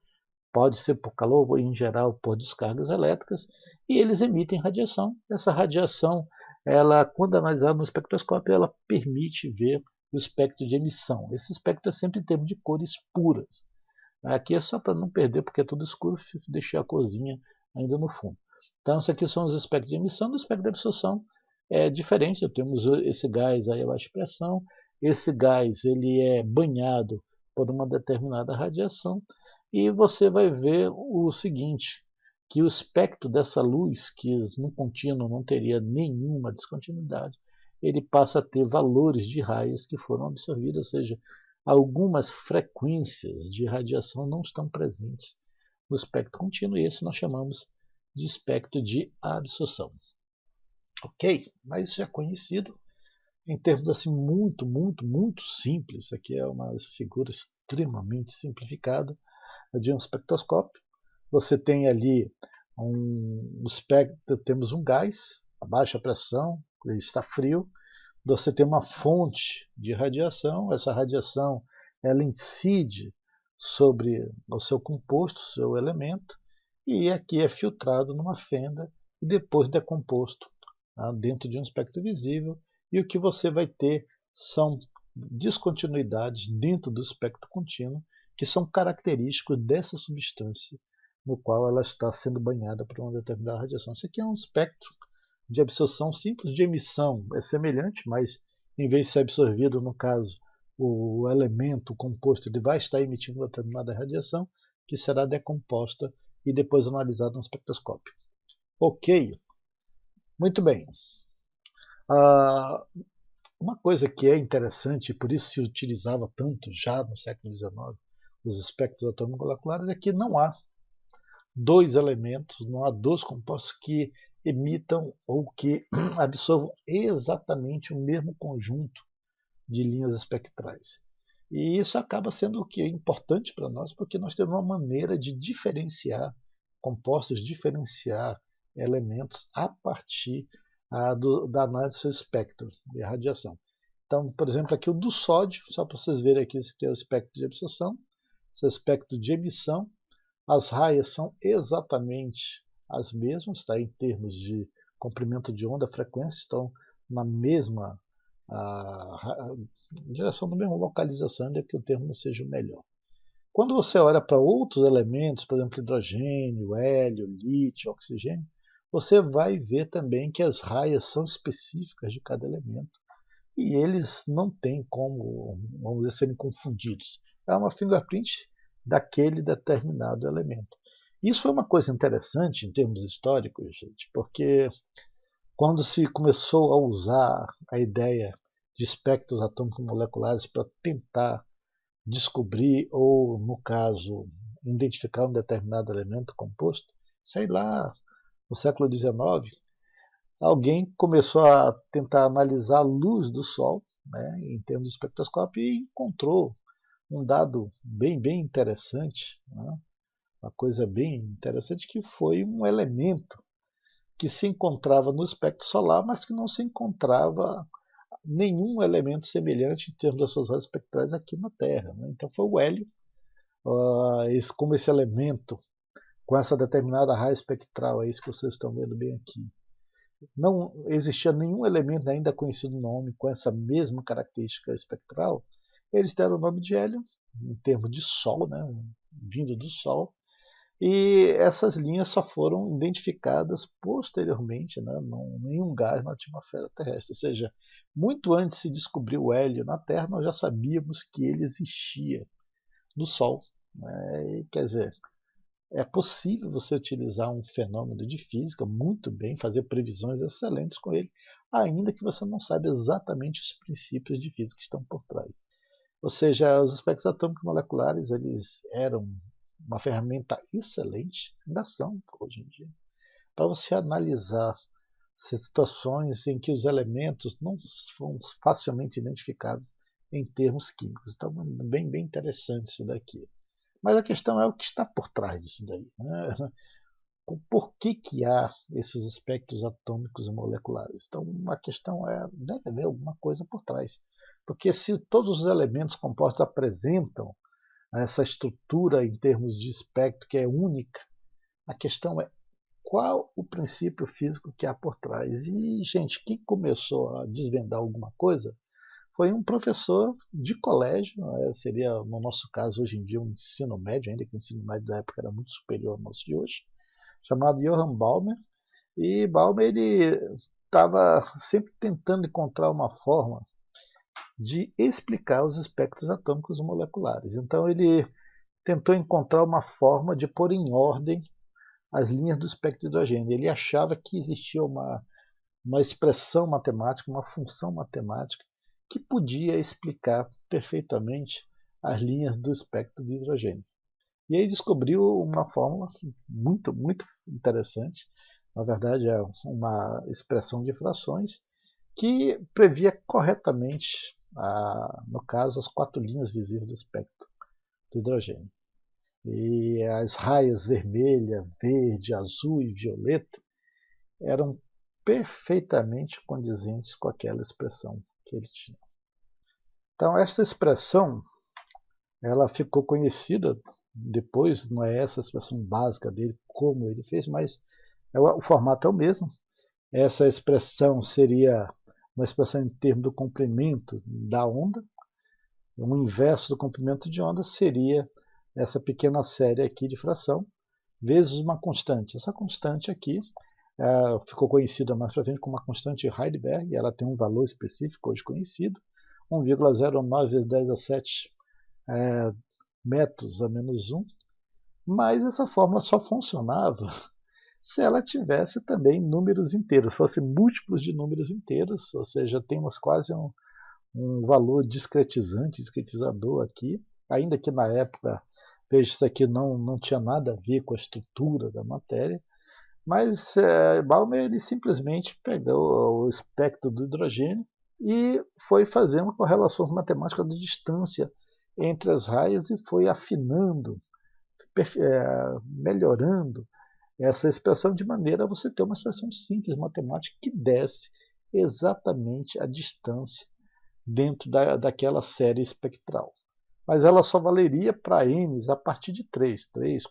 pode ser por calor ou em geral por descargas elétricas, e eles emitem radiação. Essa radiação, ela, quando analisada no espectroscópio, ela permite ver o espectro de emissão. Esse espectro é sempre em termos de cores puras. Aqui é só para não perder, porque é tudo escuro, deixei a corzinha ainda no fundo. Então, esses aqui são os espectros de emissão. Do espectro de absorção é diferente. Temos esse gás aí a baixa pressão. Esse gás ele é banhado por uma determinada radiação. E você vai ver o seguinte, que o espectro dessa luz, que no contínuo não teria nenhuma descontinuidade, ele passa a ter valores de raios que foram absorvidas, ou seja, algumas frequências de radiação não estão presentes no espectro contínuo, e isso nós chamamos de espectro de absorção. Ok? Mas isso é conhecido em termos assim muito simples. Isso aqui é uma figura extremamente simplificada de um espectroscópio. Você tem ali um espectro, temos um gás, a baixa pressão, ele está frio. Você tem uma fonte de radiação, essa radiação ela incide sobre o seu composto, o seu elemento, e aqui é filtrado numa fenda e depois decomposto dentro de um espectro visível, e o que você vai ter são descontinuidades dentro do espectro contínuo, que são característicos dessa substância no qual ela está sendo banhada por uma determinada radiação. Isso aqui é um espectro de absorção simples, de emissão é semelhante, mas em vez de ser absorvido, no caso, o elemento, o composto, ele vai estar emitindo uma determinada radiação que será decomposta e depois analisada no espectroscópio. Ok, muito bem. Uma coisa que é interessante, e por isso se utilizava tanto já no século XIX, os espectros atômico-moleculares, é que não há dois elementos, não há dois compostos que emitam ou que absorvam exatamente o mesmo conjunto de linhas espectrais. E isso acaba sendo o que é importante para nós, porque nós temos uma maneira de diferenciar compostos, diferenciar elementos a partir da análise do seu espectro de radiação. Então, por exemplo, aqui o do sódio, só para vocês verem aqui, esse aqui é o espectro de absorção, esse é o espectro de emissão. As raias são exatamente as mesmas, tá? Em termos de comprimento de onda, frequência, estão na mesma direção, na mesma localização, ainda que o termo não seja o melhor. Quando você olha para outros elementos, por exemplo, hidrogênio, hélio, lítio, oxigênio, você vai ver também que as raias são específicas de cada elemento e eles não têm como, vamos dizer, serem confundidos. É uma fingerprint daquele determinado elemento. Isso foi uma coisa interessante em termos históricos, gente, porque quando se começou a usar a ideia de espectros atômicos moleculares para tentar descobrir ou, no caso, identificar um determinado elemento composto, sei lá, no século XIX, alguém começou a tentar analisar a luz do Sol, né, em termos de espectroscópio, e encontrou um dado bem interessante, né, uma coisa bem interessante, que foi um elemento que se encontrava no espectro solar, mas que não se encontrava nenhum elemento semelhante em termos das suas raias espectrais aqui na Terra. Né? Então foi o hélio, como esse elemento com essa determinada raia espectral, é isso que vocês estão vendo bem aqui. Não existia nenhum elemento ainda conhecido no nome com essa mesma característica espectral. Eles deram o nome de hélio, em termos de Sol, né, vindo do Sol, e essas linhas só foram identificadas posteriormente, né, nenhum gás na atmosfera terrestre. Ou seja, muito antes de se descobrir o hélio na Terra, nós já sabíamos que ele existia no Sol. Quer dizer, é possível você utilizar um fenômeno de física muito bem, fazer previsões excelentes com ele, ainda que você não saiba exatamente os princípios de física que estão por trás. Ou seja, os espectros atômicos moleculares eles eram uma ferramenta excelente, ainda são hoje em dia, para você analisar situações em que os elementos não são facilmente identificáveis em termos químicos. Então, bem interessante isso daqui. Mas a questão é o que está por trás disso daí. Né? Por que há esses espectros atômicos e moleculares? Então, a questão é, deve haver alguma coisa por trás. Porque se todos os elementos compostos apresentam essa estrutura em termos de espectro que é única, a questão é qual o princípio físico que há por trás. E, gente, quem começou a desvendar alguma coisa foi um professor de colégio, seria, no nosso caso, hoje em dia, um ensino médio, ainda que o ensino médio da época era muito superior ao nosso de hoje, chamado Johann Balmer. E Balmer ele estava sempre tentando encontrar uma forma de explicar os espectros atômicos moleculares. Então ele tentou encontrar uma forma de pôr em ordem as linhas do espectro de hidrogênio. Ele achava que existia uma expressão matemática, uma função matemática que podia explicar perfeitamente as linhas do espectro de hidrogênio. E aí descobriu uma fórmula muito interessante, na verdade é uma expressão de frações que previa corretamente, no caso, as 4 linhas visíveis do espectro do hidrogênio. E as raias vermelha, verde, azul e violeta eram perfeitamente condizentes com aquela expressão que ele tinha. Então, essa expressão ela ficou conhecida depois, não é essa a expressão básica dele, como ele fez, mas o formato é o mesmo. Essa expressão seria uma expressão em termos do comprimento da onda. O inverso do comprimento de onda seria essa pequena série aqui de fração, vezes uma constante. Essa constante aqui ficou conhecida mais para frente como a constante Heidelberg, ela tem um valor específico hoje conhecido, 1,09 vezes 10 a 7 metros a menos 1, mas essa fórmula só funcionava se ela tivesse também números inteiros, fosse múltiplos de números inteiros, ou seja, temos quase um valor discretizador aqui, ainda que na época, veja, isso aqui não tinha nada a ver com a estrutura da matéria, mas Balmer ele simplesmente pegou o espectro do hidrogênio e foi fazendo correlações matemáticas de distância entre as raias e foi afinando, melhorando essa expressão de maneira a você ter uma expressão simples matemática que desse exatamente a distância dentro daquela série espectral. Mas ela só valeria para n's a partir de 3,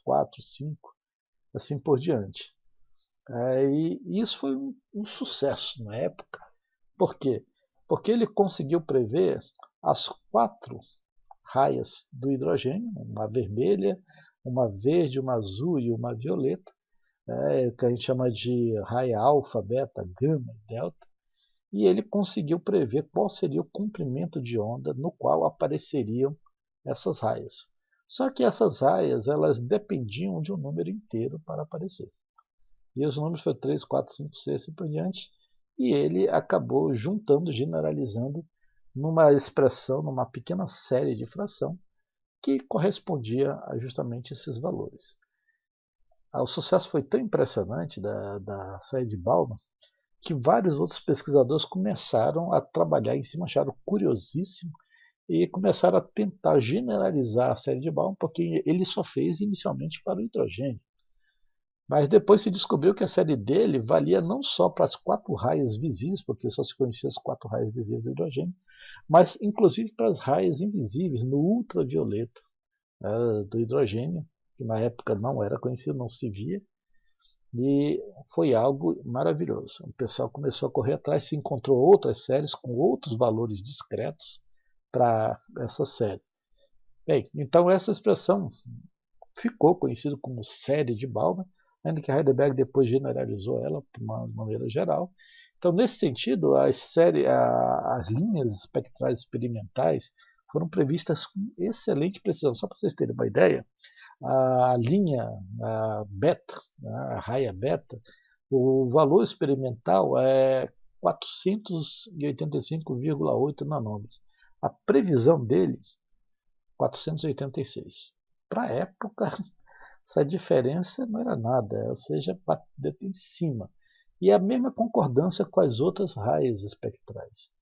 4, 5, assim por diante. E isso foi um sucesso na época. Por quê? Porque ele conseguiu prever as 4 raias do hidrogênio, uma vermelha, uma verde, uma azul e uma violeta, que a gente chama de raia alfa, beta, gama e delta, e ele conseguiu prever qual seria o comprimento de onda no qual apareceriam essas raias. Só que essas raias elas dependiam de um número inteiro para aparecer. E os números foram 3, 4, 5, 6 e assim por diante, e ele acabou juntando, generalizando numa expressão, numa pequena série de fração que correspondia a justamente esses valores. O sucesso foi tão impressionante da série de Balmer que vários outros pesquisadores começaram a trabalhar em cima, acharam curiosíssimo e começaram a tentar generalizar a série de Balmer, porque ele só fez inicialmente para o hidrogênio. Mas depois se descobriu que a série dele valia não só para as 4 raias visíveis, porque só se conhecia as 4 raias visíveis do hidrogênio, mas inclusive para as raias invisíveis no ultravioleta do hidrogênio, que na época não era conhecido, não se via. E foi algo maravilhoso. O pessoal começou a correr atrás, se encontrou outras séries com outros valores discretos para essa série. Bem, então essa expressão ficou conhecida como série de Balmer, ainda que Heidelberg depois generalizou ela de uma maneira geral. Então, nesse sentido, as linhas espectrais experimentais foram previstas com excelente precisão. Só para vocês terem uma ideia, a linha beta, a raia beta, o valor experimental é 485,8 nanômetros. A previsão dele, 486. Para a época, essa diferença não era nada, ou seja, bateu em cima. E a mesma concordância com as outras raias espectrais.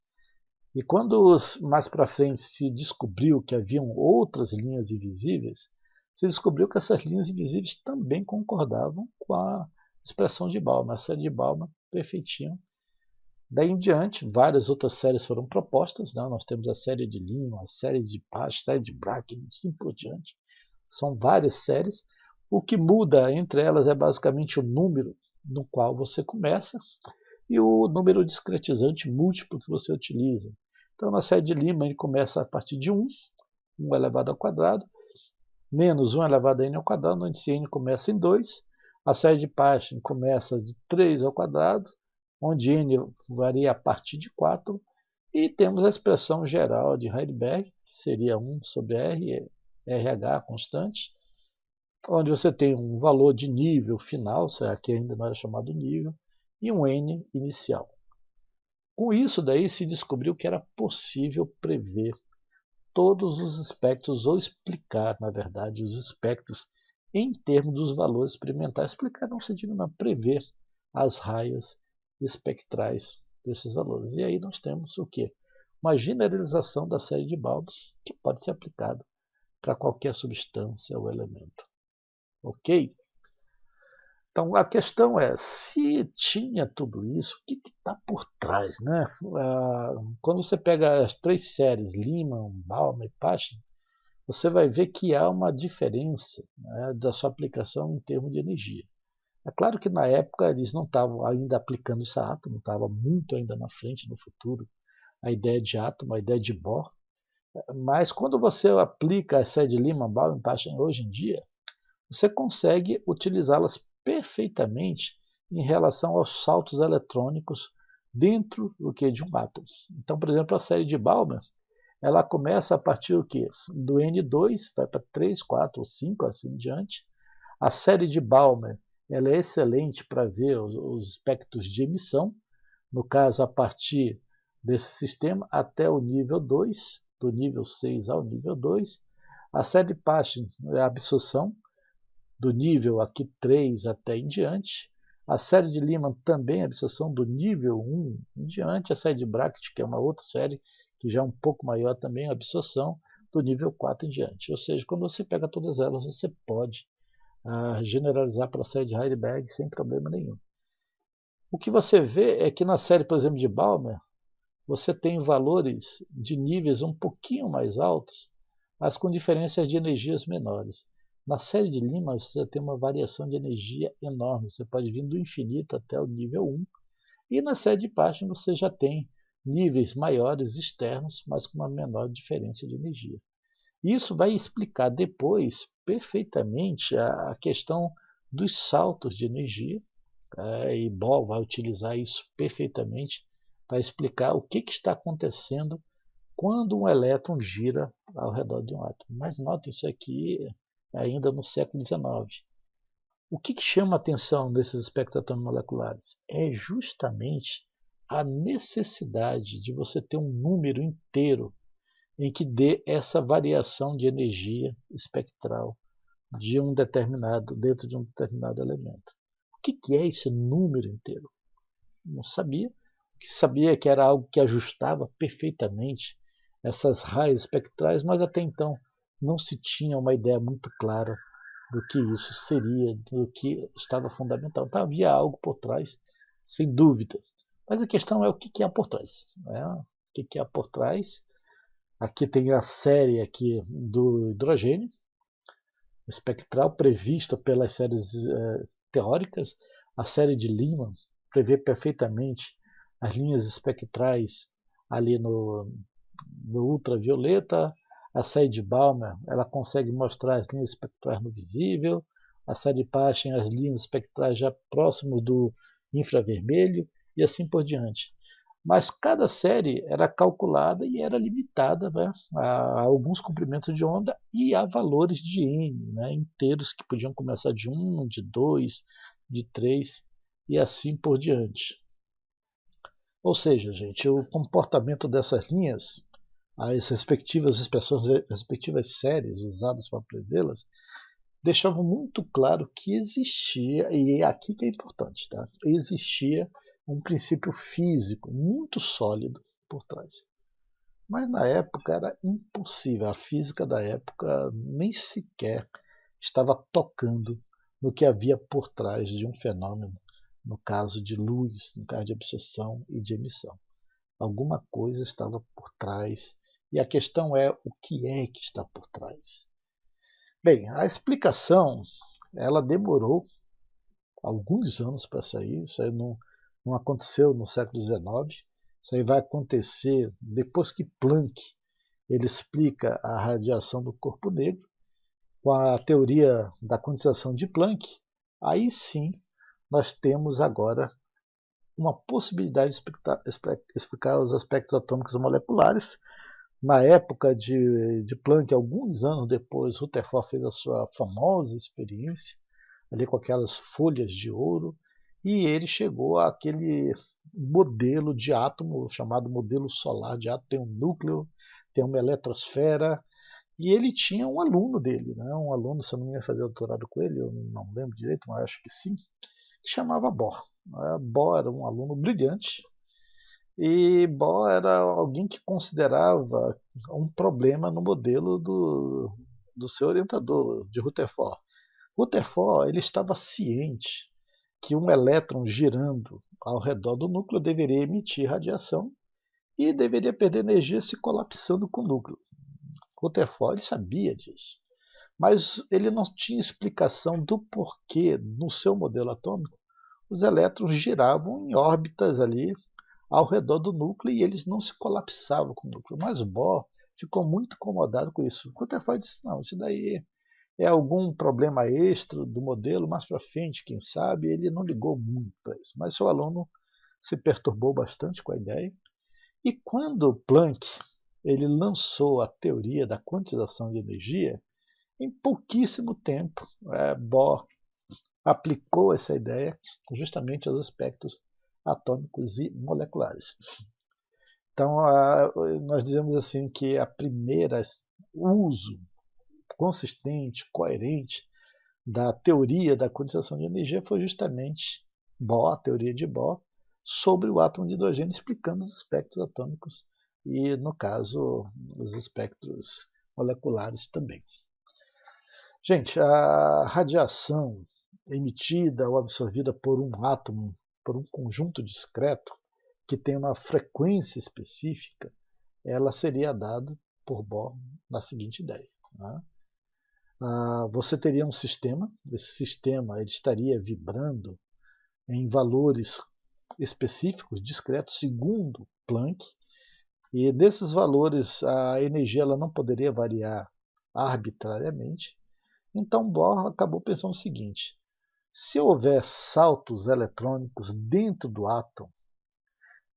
E quando mais para frente se descobriu que haviam outras linhas invisíveis, se descobriu que essas linhas invisíveis também concordavam com a expressão de Balmer, a série de Balmer perfeitinho. Daí em diante, várias outras séries foram propostas. Né? Nós temos a série de Lyman, a série de Pasch, a série de Bracken, assim por diante. São várias séries. O que muda entre elas é basicamente o número no qual você começa e o número discretizante múltiplo que você utiliza. Então, na série de Lyman, ele começa a partir de 1 elevado ao quadrado, menos 1 elevado a n ao quadrado, onde esse n começa em 2. A série de Paschen começa de 3 ao quadrado, onde n varia a partir de 4. E temos a expressão geral de Heisenberg, que seria 1 sobre r, RH constante, onde você tem um valor de nível final, que ainda não era chamado nível, e um n inicial. Com isso daí se descobriu que era possível prever todos os espectros, ou explicar, na verdade, os espectros em termos dos valores experimentais. Explicar não sentido não, prever as raias espectrais desses valores. E aí nós temos o quê? Uma generalização da série de Balmer que pode ser aplicado para qualquer substância ou elemento. Ok? Então a questão é, se tinha tudo isso, o que está por trás? Né? Quando você pega as 3 séries, Lyman, Balmer e Paschen, você vai ver que há uma diferença, né, da sua aplicação em termos de energia. É claro que na época eles não estavam ainda aplicando esse átomo, estava muito ainda na frente, no futuro, a ideia de átomo, a ideia de Bohr. Mas quando você aplica a série de Lyman, Balmer e Paschen hoje em dia, você consegue utilizá-las perfeitamente em relação aos saltos eletrônicos dentro do que de um átomo. Então, por exemplo, a série de Balmer, ela começa a partir do quê? Do N2, vai para 3, 4 ou 5, assim em diante. A série de Balmer, ela é excelente para ver os espectros de emissão, no caso a partir desse sistema até o nível 2, do nível 6 ao nível 2. A série de Paschen é a absorção, do nível aqui 3 até em diante. A série de Lyman também é absorção do nível 1 em diante. A série de Brackett, que é uma outra série, que já é um pouco maior também, a absorção do nível 4 em diante. Ou seja, quando você pega todas elas, você pode generalizar para a série de Heisenberg sem problema nenhum. O que você vê é que na série, por exemplo, de Balmer, você tem valores de níveis um pouquinho mais altos, mas com diferenças de energias menores. Na série de Lyman, você tem uma variação de energia enorme. Você pode vir do infinito até o nível 1. E na série de Paschen você já tem níveis maiores externos, mas com uma menor diferença de energia. Isso vai explicar depois perfeitamente a questão dos saltos de energia. E Bohr vai utilizar isso perfeitamente para explicar o que está acontecendo quando um elétron gira ao redor de um átomo. Mas note, isso aqui ainda no século XIX. O que chama a atenção nesses espectros atômicos moleculares? É justamente a necessidade de você ter um número inteiro em que dê essa variação de energia espectral de dentro de um determinado elemento. O que é esse número inteiro? Não sabia. O que sabia é que era algo que ajustava perfeitamente essas raias espectrais, mas até então não se tinha uma ideia muito clara do que isso seria, do que estava fundamental. Então havia algo por trás, sem dúvida. Mas a questão é o que há por trás. Né? O que há por trás? Aqui tem a série aqui do hidrogênio espectral prevista pelas séries teóricas. A série de Lyman prevê perfeitamente as linhas espectrais ali no ultravioleta. A série de Balmer, ela consegue mostrar as linhas espectrais no visível. A série de Paschen, as linhas espectrais já próximo do infravermelho, e assim por diante. Mas cada série era calculada e era limitada, né, a alguns comprimentos de onda e a valores de n, né, inteiros que podiam começar de 1, de 2, de 3 e assim por diante. Ou seja, gente, o comportamento dessas linhas, as respectivas expressões, as respectivas séries usadas para prevê-las, deixavam muito claro que existia, e é aqui que é importante, tá? Existia um princípio físico muito sólido por trás. Mas na época era impossível, a física da época nem sequer estava tocando no que havia por trás de um fenômeno, no caso de luz, no caso de absorção e de emissão. Alguma coisa estava por trás, e a questão é o que é que está por trás. Bem, a explicação ela demorou alguns anos para sair, isso aí não aconteceu no século XIX, isso aí vai acontecer depois que Planck ele explica a radiação do corpo negro, com a teoria da quantização de Planck, aí sim nós temos agora uma possibilidade de explicar os aspectos atômicos moleculares. Na época de Planck, alguns anos depois, Rutherford fez a sua famosa experiência, ali com aquelas folhas de ouro, e ele chegou àquele modelo de átomo, chamado modelo solar de átomo. Tem um núcleo, tem uma eletrosfera, e ele tinha um aluno dele, né? Um aluno, se eu não me engano, fazer doutorado com ele, eu não lembro direito, mas acho que sim, que chamava Bohr. Bohr era um aluno brilhante, e Bohr era alguém que considerava um problema no modelo do seu orientador, de Rutherford. Rutherford ele estava ciente que um elétron girando ao redor do núcleo deveria emitir radiação e deveria perder energia se colapsando com o núcleo. Rutherford sabia disso, mas ele não tinha explicação do porquê, no seu modelo atômico, os elétrons giravam em órbitas ali ao redor do núcleo e eles não se colapsavam com o núcleo. Mas Bohr ficou muito incomodado com isso. Rutherford disse, não, isso daí é algum problema extra do modelo, mais para frente, quem sabe. Ele não ligou muito para isso, mas seu aluno se perturbou bastante com a ideia. E quando Planck ele lançou a teoria da quantização de energia, em pouquíssimo tempo, Bohr aplicou essa ideia justamente aos aspectos atômicos e moleculares. Então, nós dizemos assim que a primeira uso consistente, coerente da teoria da quantização de energia foi justamente Bohr, a teoria de Bohr, sobre o átomo de hidrogênio, explicando os aspectos atômicos e, no caso, os espectros moleculares também. Gente, a radiação emitida ou absorvida por um átomo, por um conjunto discreto, que tem uma frequência específica, ela seria dada por Bohr na seguinte ideia. Né? Você teria um sistema, esse sistema ele estaria vibrando em valores específicos, discretos, segundo Planck, e desses valores a energia ela não poderia variar arbitrariamente. Então Bohr acabou pensando o seguinte: se houver saltos eletrônicos dentro do átomo,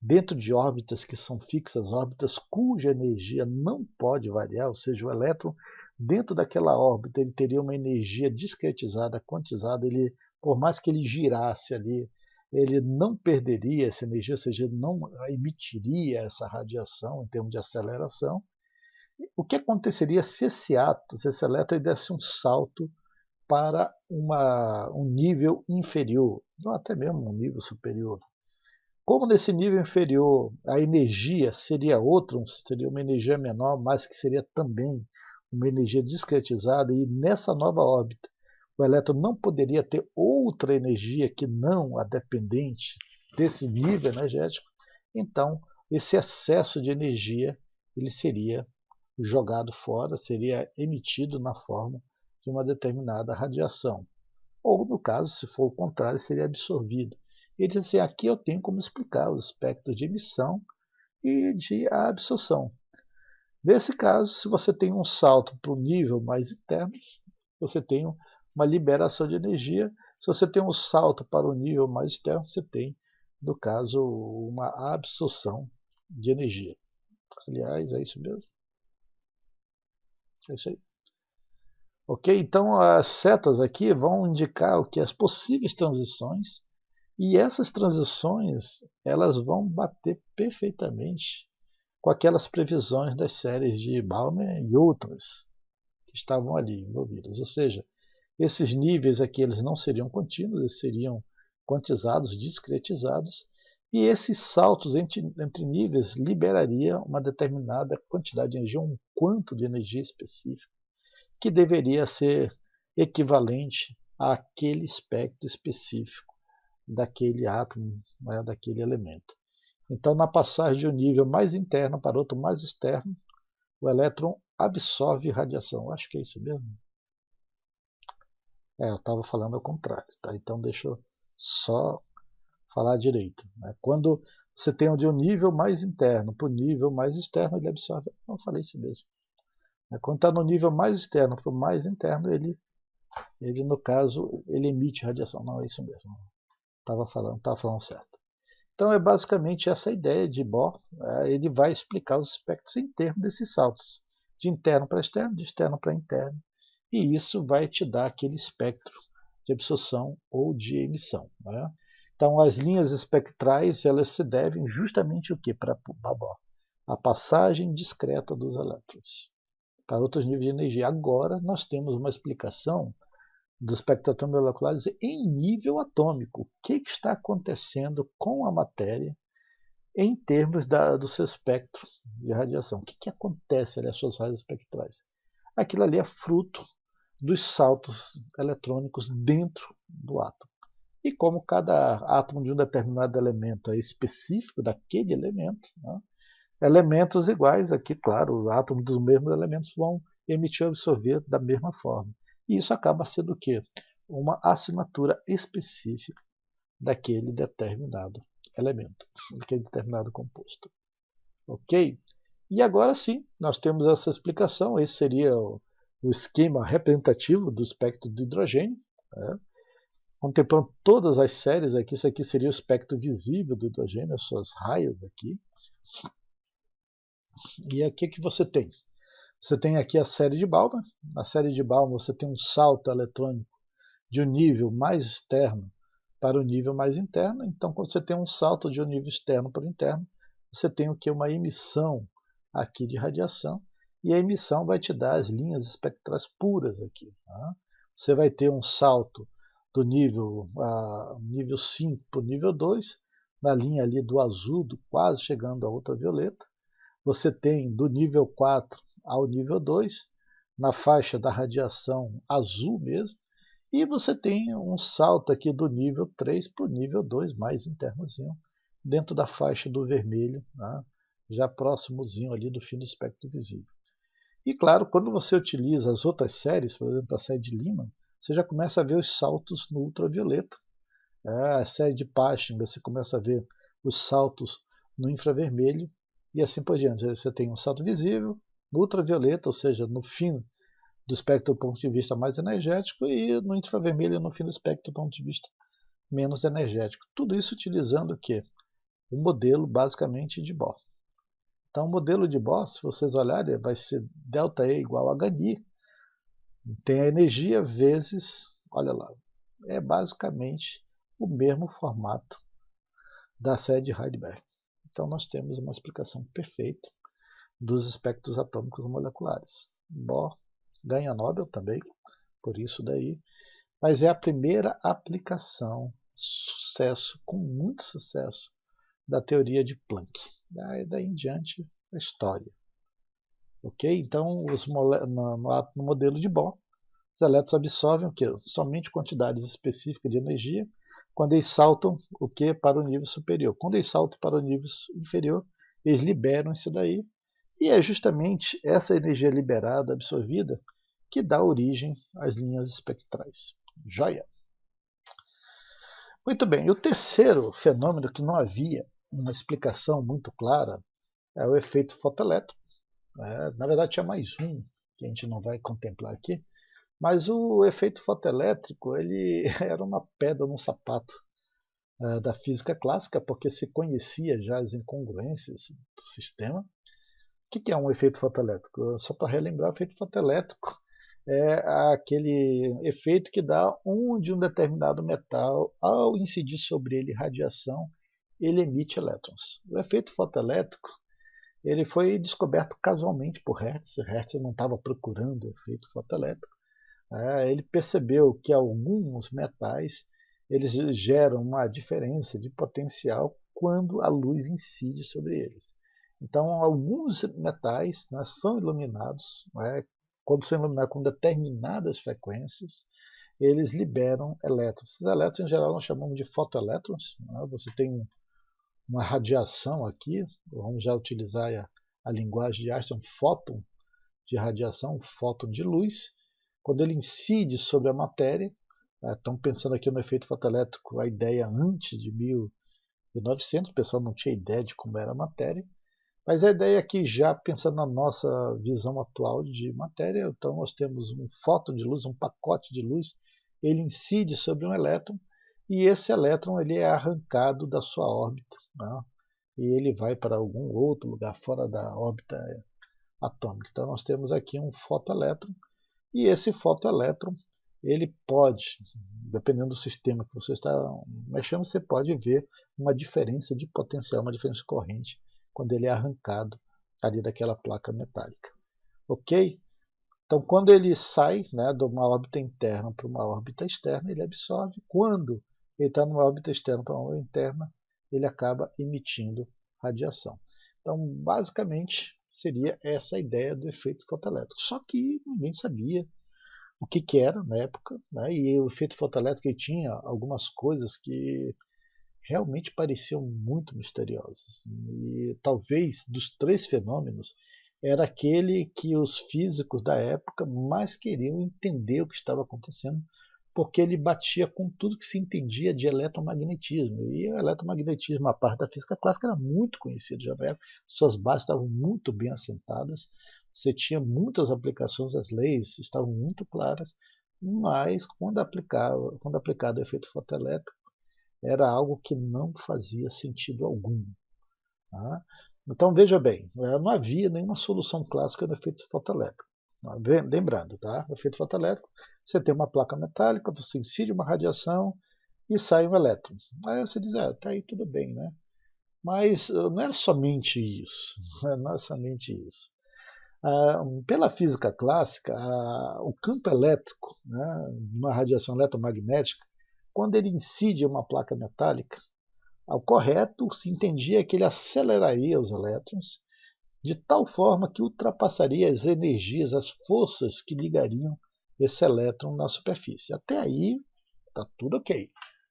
dentro de órbitas que são fixas, órbitas cuja energia não pode variar, ou seja, o elétron dentro daquela órbita ele teria uma energia discretizada, quantizada, ele, por mais que ele girasse ali, ele não perderia essa energia, ou seja, ele não emitiria essa radiação em termos de aceleração. O que aconteceria se esse átomo, se esse elétron desse um salto para um nível inferior, ou até mesmo um nível superior? Como nesse nível inferior a energia seria outra, seria uma energia menor, mas que seria também uma energia discretizada, e nessa nova órbita o elétron não poderia ter outra energia que não a dependente desse nível energético, então esse excesso de energia ele seria jogado fora, seria emitido na forma de uma determinada radiação. Ou, no caso, se for o contrário, seria absorvido. Ele diz assim, aqui eu tenho como explicar os espectros de emissão e de absorção. Nesse caso, se você tem um salto para o nível mais interno, você tem uma liberação de energia. Se você tem um salto para o nível mais externo, você tem no caso, uma absorção de energia. Aliás, é isso mesmo? É isso aí. Ok? Então as setas aqui vão indicar o que? As possíveis transições, e essas transições elas vão bater perfeitamente com aquelas previsões das séries de Balmer e outras que estavam ali envolvidas. Ou seja, esses níveis aqui eles não seriam contínuos, eles seriam quantizados, discretizados, e esses saltos entre níveis liberaria uma determinada quantidade de energia, um quanto de energia específico, que deveria ser equivalente àquele espectro específico daquele átomo, né, daquele elemento. Então, na passagem de um nível mais interno para outro mais externo, o elétron absorve radiação. Acho que é isso mesmo. Eu estava falando ao contrário. Tá? Então, deixa eu só falar direito. Né? Quando você tem de um nível mais interno para o nível mais externo, ele absorve. Não falei isso mesmo. Quando está no nível mais externo para o mais interno, ele, no caso, ele emite radiação. Não, é isso mesmo. Estava falando certo. Então é basicamente essa ideia de Bohr. Ele vai explicar os espectros em termos desses saltos, de interno para externo, de externo para interno, e isso vai te dar aquele espectro de absorção ou de emissão. Né? Então as linhas espectrais elas se devem justamente o que para Bohr? A passagem discreta dos elétrons para outros níveis de energia. Agora nós temos uma explicação dos espectros moleculares em nível atômico. O que está acontecendo com a matéria em termos do seu espectro de radiação? O que acontece ali, as suas raias espectrais? Aquilo ali é fruto dos saltos eletrônicos dentro do átomo. E como cada átomo de um determinado elemento é específico daquele elemento, né, elementos iguais aqui, claro, átomos dos mesmos elementos vão emitir ou absorver da mesma forma. E isso acaba sendo o quê? Uma assinatura específica daquele determinado elemento, daquele determinado composto. Ok? E agora sim, nós temos essa explicação. Esse seria o esquema representativo do espectro do hidrogênio. Né? Contemplando todas as séries aqui, isso aqui seria o espectro visível do hidrogênio, as suas raias aqui. E aqui que você tem? Você tem aqui a série de Balmer. Na série de Balmer você tem um salto eletrônico de um nível mais externo para o nível mais interno. Então, quando você tem um salto de um nível externo para o interno, você tem o que? Uma emissão aqui de radiação. E a emissão vai te dar as linhas espectrais puras aqui. Tá? Você vai ter um salto do nível 5 para o nível 2, na linha ali do azul, quase chegando à ultravioleta. Você tem do nível 4 ao nível 2, na faixa da radiação azul mesmo, e você tem um salto aqui do nível 3 para o nível 2, mais internozinho, dentro da faixa do vermelho, né? Já próximozinho ali do fim do espectro visível. E claro, quando você utiliza as outras séries, por exemplo a série de Lyman, você já começa a ver os saltos no ultravioleta. A série de Paschen, você começa a ver os saltos no infravermelho, e assim por diante. Você tem um salto visível, no ultravioleta, ou seja, no fim do espectro do ponto de vista mais energético, e no infravermelho no fim do espectro do ponto de vista menos energético. Tudo isso utilizando o quê? O modelo basicamente de Bohr. Então o modelo de Bohr, se vocês olharem, vai ser ΔE igual a HNI. Tem a energia vezes, olha lá, é basicamente o mesmo formato da série de Heisenberg. Então nós temos uma explicação perfeita dos espectros atômicos moleculares. Bohr ganha Nobel também, por isso daí, mas é a primeira aplicação, sucesso, com muito sucesso, da teoria de Planck. Daí em diante, a história. Ok? Então, no modelo de Bohr, os elétrons absorvem o quê? Somente quantidades específicas de energia quando eles saltam o quê? Para o nível superior. Quando eles saltam para o nível inferior, eles liberam isso daí. E é justamente essa energia liberada, absorvida, que dá origem às linhas espectrais. Joia! Muito bem, e o terceiro fenômeno que não havia uma explicação muito clara é o efeito fotoelétrico. Na verdade, tinha mais um que a gente não vai contemplar aqui, mas o efeito fotoelétrico ele era uma pedra no sapato da física clássica, porque se conhecia já as incongruências do sistema. O que é um efeito fotoelétrico? Só para relembrar, o efeito fotoelétrico é aquele efeito que dá onde um determinado metal, ao incidir sobre ele radiação, ele emite elétrons. O efeito fotoelétrico ele foi descoberto casualmente por Hertz. Hertz não estava procurando o efeito fotoelétrico. Ele percebeu que alguns metais eles geram uma diferença de potencial quando a luz incide sobre eles. Então, alguns metais, né, são iluminados, né, quando são iluminados com determinadas frequências, eles liberam elétrons. Esses elétrons, em geral, nós chamamos de fotoelétrons. Né? Você tem uma radiação aqui, vamos já utilizar a linguagem de Einstein, um fóton de radiação, um fóton de luz. Quando ele incide sobre a matéria, estamos pensando aqui no efeito fotoelétrico, a ideia antes de 1900, o pessoal não tinha ideia de como era a matéria, mas a ideia aqui, já pensando na nossa visão atual de matéria, então nós temos um fóton de luz, um pacote de luz, ele incide sobre um elétron, e esse elétron ele é arrancado da sua órbita, né? E ele vai para algum outro lugar fora da órbita atômica. Então nós temos aqui um fotoelétron, e esse fotoelétron ele pode, dependendo do sistema que você está mexendo, você pode ver uma diferença de potencial, uma diferença de corrente, quando ele é arrancado ali daquela placa metálica. Ok? Então, quando ele sai, né, de uma órbita interna para uma órbita externa, ele absorve. Quando ele está numa órbita externa para uma órbita interna, ele acaba emitindo radiação. Então, basicamente, seria essa a ideia do efeito fotoelétrico. Só que ninguém sabia o que era na época, né? E o efeito fotoelétrico tinha algumas coisas que realmente pareciam muito misteriosas. E talvez dos três fenômenos era aquele que os físicos da época mais queriam entender o que estava acontecendo, porque ele batia com tudo que se entendia de eletromagnetismo. E o eletromagnetismo, a parte da física clássica, era muito conhecido já na época, suas bases estavam muito bem assentadas, você tinha muitas aplicações, as leis estavam muito claras, mas quando aplicado o efeito fotoelétrico, era algo que não fazia sentido algum. Tá? Então veja bem, não havia nenhuma solução clássica do efeito fotoelétrico. Lembrando, tá? O efeito fotoelétrico, você tem uma placa metálica, você incide uma radiação e sai um elétron. Aí você diz, tá aí tudo bem, né? Mas não era somente isso. Não é somente isso. Pela física clássica, o campo elétrico, né, uma radiação eletromagnética, quando ele incide uma placa metálica, o correto se entendia que ele aceleraria os elétrons de tal forma que ultrapassaria as energias, as forças que ligariam esse elétron na superfície. Até aí está tudo ok.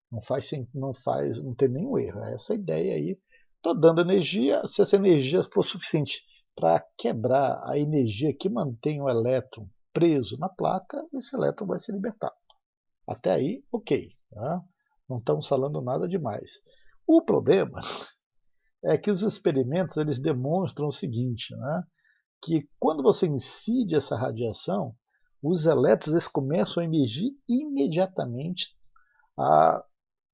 Não tem nenhum erro. Essa ideia aí, estou dando energia, se essa energia for suficiente para quebrar a energia que mantém o elétron preso na placa, esse elétron vai se libertar. Até aí, ok. Tá? Não estamos falando nada demais. O problema é que os experimentos eles demonstram o seguinte, né? Que quando você incide essa radiação, os elétrons eles começam a emergir imediatamente a,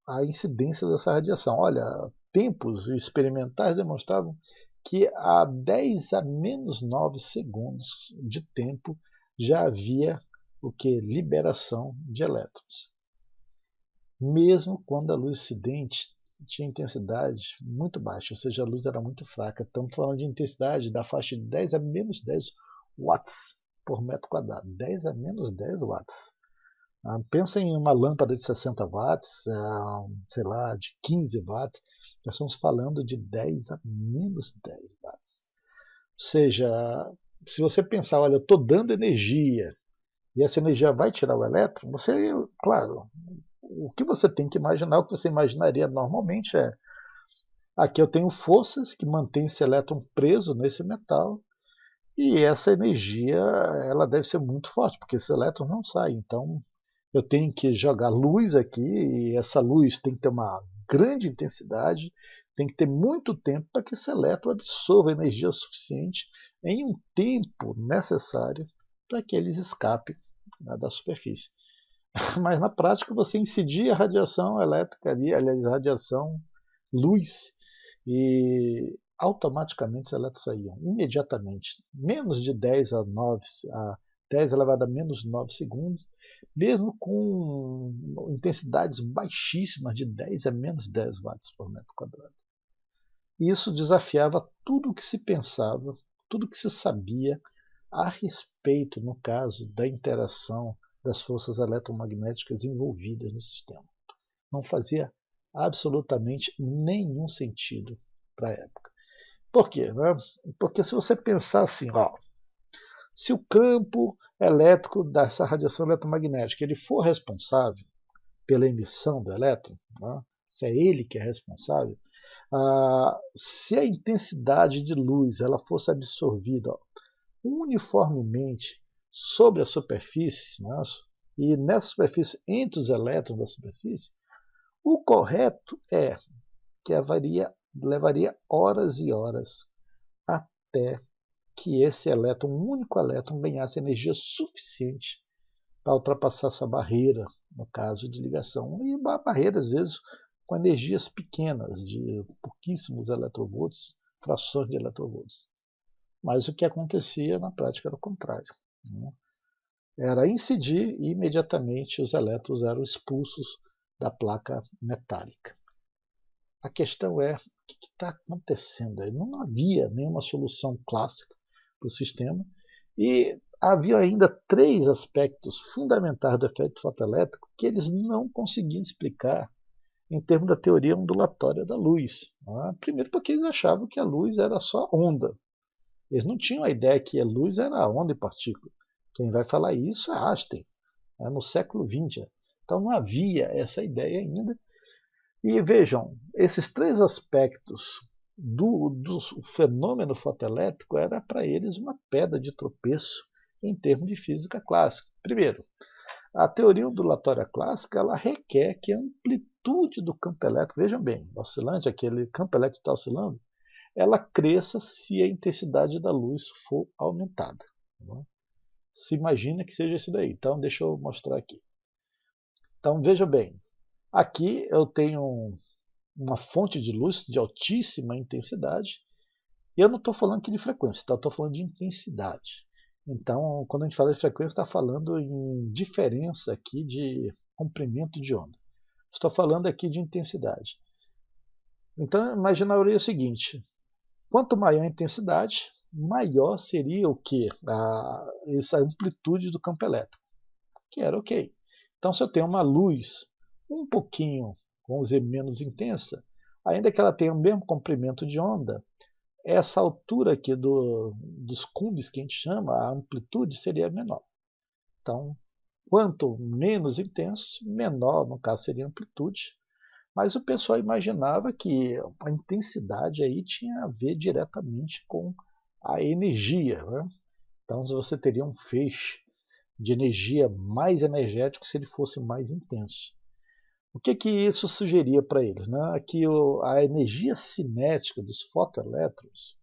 a incidência dessa radiação. Olha, tempos experimentais demonstravam que a 10 a menos 9 segundos de tempo já havia o que? Liberação de elétrons. Mesmo quando a luz incidente tinha intensidade muito baixa, ou seja, a luz era muito fraca. Estamos falando de intensidade da faixa de 10 a menos 10 watts por metro quadrado. 10 a menos 10 watts. Pensa em uma lâmpada de 60 watts, sei lá, de 15 watts. Nós estamos falando de 10 a menos 10 watts. Ou seja, se você pensar, olha, eu estou dando energia e essa energia vai tirar o elétron, você, claro, o que você tem que imaginar, o que você imaginaria normalmente é: aqui eu tenho forças que mantêm esse elétron preso nesse metal e essa energia ela deve ser muito forte, porque esse elétron não sai. Então eu tenho que jogar luz aqui e essa luz tem que ter uma grande intensidade, tem que ter muito tempo para que esse elétron absorva energia suficiente em um tempo necessário para que eles escapem, né, da superfície. Mas na prática você incidia a radiação elétrica ali, aliás, a radiação luz, e automaticamente os elétrons saíam, imediatamente. Menos de 10 a 9, a 10 elevado a menos 9 segundos, mesmo com intensidades baixíssimas de 10 a menos 10 watts por metro quadrado. Isso desafiava tudo o que se pensava, tudo o que se sabia a respeito, no caso, da interação das forças eletromagnéticas envolvidas no sistema. Não fazia absolutamente nenhum sentido para a época. Por quê? Né? Porque se você pensar assim, se o campo elétrico dessa radiação eletromagnética ele for responsável pela emissão do elétron, né? Se é ele que é responsável, se a intensidade de luz ela fosse absorvida uniformemente sobre a superfície, né? E nessa superfície, entre os elétrons da superfície, o correto é que levaria horas e horas até que esse elétron, um único elétron, ganhasse energia suficiente para ultrapassar essa barreira, no caso de ligação. E uma barreira, às vezes, com energias pequenas, de pouquíssimos electrovolts, frações de electrovolts. Mas o que acontecia na prática era o contrário. Né? Era incidir e imediatamente os elétrons eram expulsos da placa metálica. A questão é, o que está acontecendo aí? Não havia nenhuma solução clássica para o sistema e havia ainda 3 aspectos fundamentais do efeito fotoelétrico que eles não conseguiam explicar em termos da teoria ondulatória da luz. Né? Primeiro porque eles achavam que a luz era só onda. Eles não tinham a ideia que a luz era onda e partícula. Quem vai falar isso é Einstein, no século XX. Então não havia essa ideia ainda. E vejam, esses 3 aspectos do fenômeno fotoelétrico era para eles uma pedra de tropeço em termos de física clássica. Primeiro, a teoria ondulatória clássica ela requer que a amplitude do campo elétrico, vejam bem, oscilante, aquele campo elétrico está oscilando, ela cresça se a intensidade da luz for aumentada. Né? Se imagina que seja isso daí. Então, deixa eu mostrar aqui. Então, veja bem. Aqui eu tenho uma fonte de luz de altíssima intensidade. E eu não estou falando aqui de frequência, tá? Eu estou falando de intensidade. Então, quando a gente fala de frequência, está falando em diferença aqui de comprimento de onda. Estou falando aqui de intensidade. Então, imaginaria o seguinte. Quanto maior a intensidade, maior seria o que? Essa amplitude do campo elétrico, que era ok. Então, se eu tenho uma luz um pouquinho, vamos dizer, menos intensa, ainda que ela tenha o mesmo comprimento de onda, essa altura aqui dos cumes que a gente chama, a amplitude seria menor. Então, quanto menos intenso, menor, no caso, seria a amplitude. Mas o pessoal imaginava que a intensidade aí tinha a ver diretamente com a energia. Né? Então você teria um feixe de energia mais energético se ele fosse mais intenso. O que isso sugeria para eles? Né? Que a energia cinética dos fotoelétrons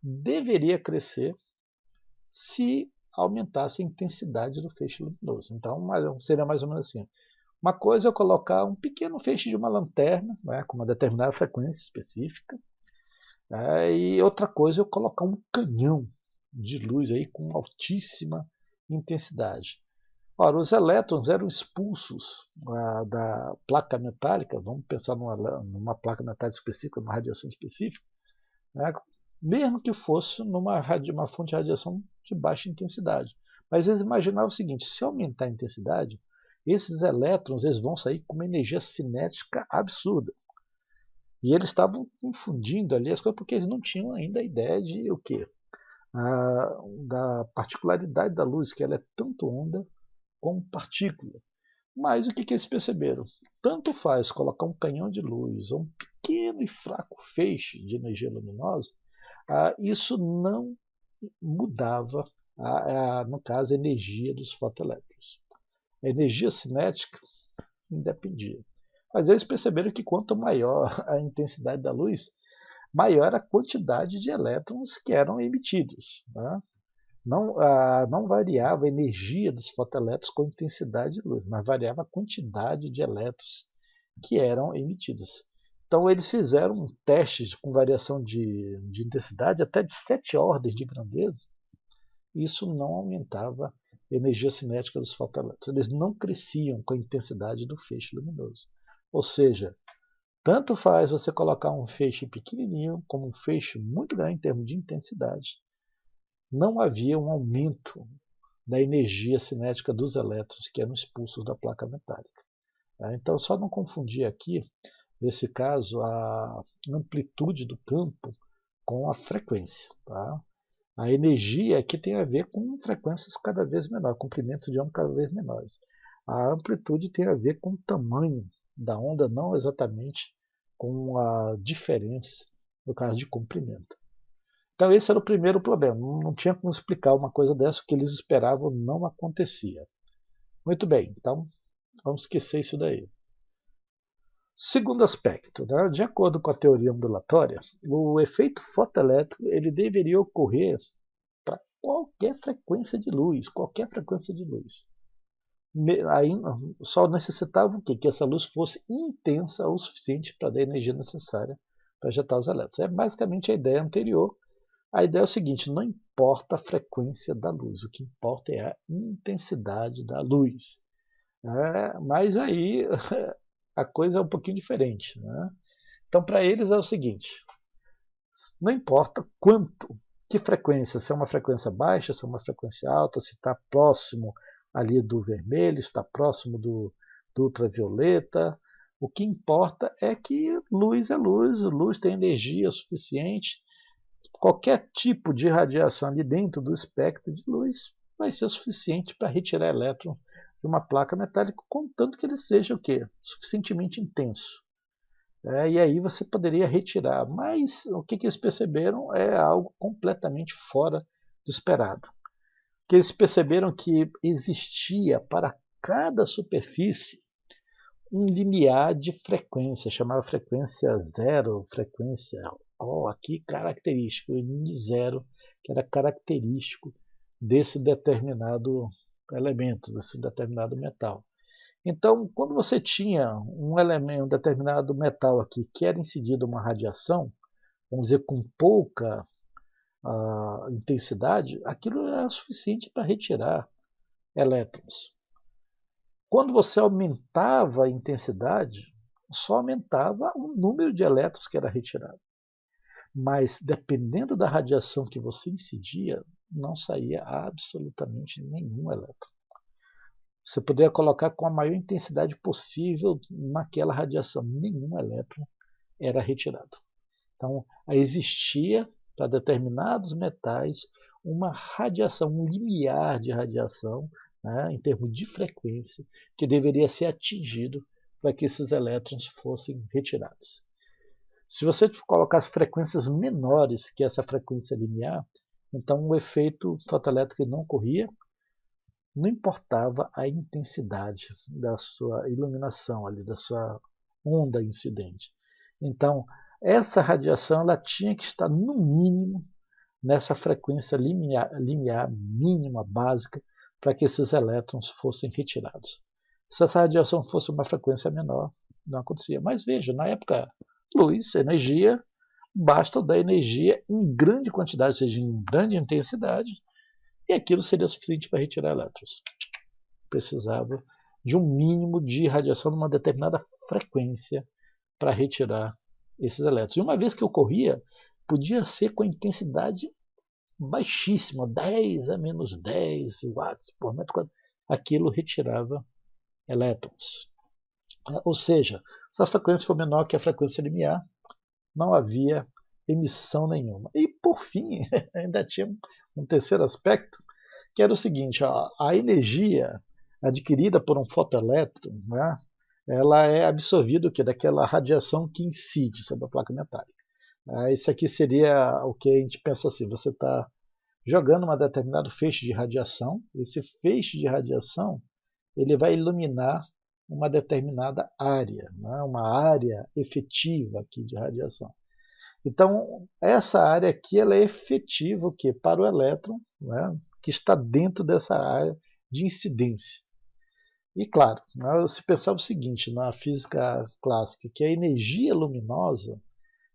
deveria crescer se aumentasse a intensidade do feixe luminoso. Então seria mais ou menos assim. Uma coisa é eu colocar um pequeno feixe de uma lanterna, né, com uma determinada frequência específica, e outra coisa é eu colocar um canhão de luz aí com altíssima intensidade. Ora, os elétrons eram expulsos da placa metálica, vamos pensar numa placa metálica específica, numa radiação específica, né, mesmo que fosse uma fonte de radiação de baixa intensidade. Mas eles imaginavam o seguinte, se aumentar a intensidade, esses elétrons eles vão sair com uma energia cinética absurda. E eles estavam confundindo ali as coisas porque eles não tinham ainda a ideia de o quê? Da particularidade da luz, que ela é tanto onda como partícula. Mas o que eles perceberam? Tanto faz colocar um canhão de luz ou um pequeno e fraco feixe de energia luminosa, isso não mudava, no caso, a energia dos fotoelétrons. A energia cinética independia. Mas eles perceberam que quanto maior a intensidade da luz, maior a quantidade de elétrons que eram emitidos. Né? não variava a energia dos fotoelétrons com a intensidade de luz, mas variava a quantidade de elétrons que eram emitidos. Então eles fizeram testes com variação de intensidade até de 7 ordens de grandeza. Isso não aumentava a energia cinética dos fotoelétrons. Eles não cresciam com a intensidade do feixe luminoso. Ou seja, tanto faz você colocar um feixe pequenininho como um feixe muito grande em termos de intensidade. Não havia um aumento da energia cinética dos elétrons que eram expulsos da placa metálica. Então, só não confundir aqui, nesse caso, a amplitude do campo com a frequência. Tá? A energia aqui tem a ver com frequências cada vez menores, comprimentos de onda cada vez menores. A amplitude tem a ver com o tamanho da onda, não exatamente com a diferença no caso de comprimento. Então esse era o primeiro problema, não tinha como explicar uma coisa dessa, o que eles esperavam não acontecia. Muito bem, então vamos esquecer isso daí. Segundo aspecto, né? De acordo com a teoria ondulatória, o efeito fotoelétrico ele deveria ocorrer para qualquer frequência de luz, Aí só necessitava o quê? Que essa luz fosse intensa o suficiente para dar a energia necessária para ejetar os elétrons. É basicamente a ideia anterior. A ideia é o seguinte, não importa a frequência da luz, o que importa é a intensidade da luz. Mas aí a coisa é um pouquinho diferente. Né? Então, para eles é o seguinte, não importa que frequência, se é uma frequência baixa, se é uma frequência alta, se está próximo ali do vermelho, está próximo do ultravioleta, o que importa é que luz é luz tem energia suficiente, qualquer tipo de radiação ali dentro do espectro de luz vai ser suficiente para retirar elétron de uma placa metálica, contanto que ele seja o quê? Suficientemente intenso. E aí você poderia retirar, mas o que eles perceberam é algo completamente fora do esperado. Que eles perceberam que existia para cada superfície um limiar de frequência, chamava frequência zero, frequência aqui característico, zero, que era característico desse determinado elemento, desse determinado metal. Então, quando você tinha um elemento, um determinado metal aqui que era incidido uma radiação, vamos dizer com pouca intensidade, aquilo era suficiente para retirar elétrons. Quando você aumentava a intensidade, só aumentava o número de elétrons que era retirado. Mas, dependendo da radiação que você incidia, não saía absolutamente nenhum elétron. Você poderia colocar com a maior intensidade possível naquela radiação, nenhum elétron era retirado. Então, existia para determinados metais uma radiação, um limiar de radiação, né, em termos de frequência, que deveria ser atingido para que esses elétrons fossem retirados. Se você colocasse frequências menores que essa frequência limiar, então o efeito fotoelétrico não ocorria, não importava a intensidade da sua iluminação, ali, da sua onda incidente. Então, essa radiação ela tinha que estar, no mínimo, nessa frequência limiar mínima, básica, para que esses elétrons fossem retirados. Se essa radiação fosse uma frequência menor, não acontecia. Mas veja, na época, luz, energia, basta dar energia em grande quantidade, ou seja, em grande intensidade, e aquilo seria suficiente para retirar elétrons. Precisava de um mínimo de radiação numa determinada frequência para retirar esses elétrons. E uma vez que ocorria, podia ser com a intensidade baixíssima, 10 a menos 10 watts por metro quadrado. Aquilo retirava elétrons. Ou seja, se a frequência for menor que a frequência limiar, não havia emissão nenhuma. E, por fim, ainda tinha um terceiro aspecto, que era o seguinte, a energia adquirida por um fotoelétron, né, ela é absorvida daquela radiação que incide sobre a placa metálica. Isso aqui seria o que a gente pensa assim, você está jogando um determinado feixe de radiação, esse feixe de radiação ele vai iluminar uma determinada área, né, uma área efetiva aqui de radiação. Então, essa área aqui ela é efetiva para o elétron, né, que está dentro dessa área de incidência. E claro, se percebe o seguinte na física clássica, que a energia luminosa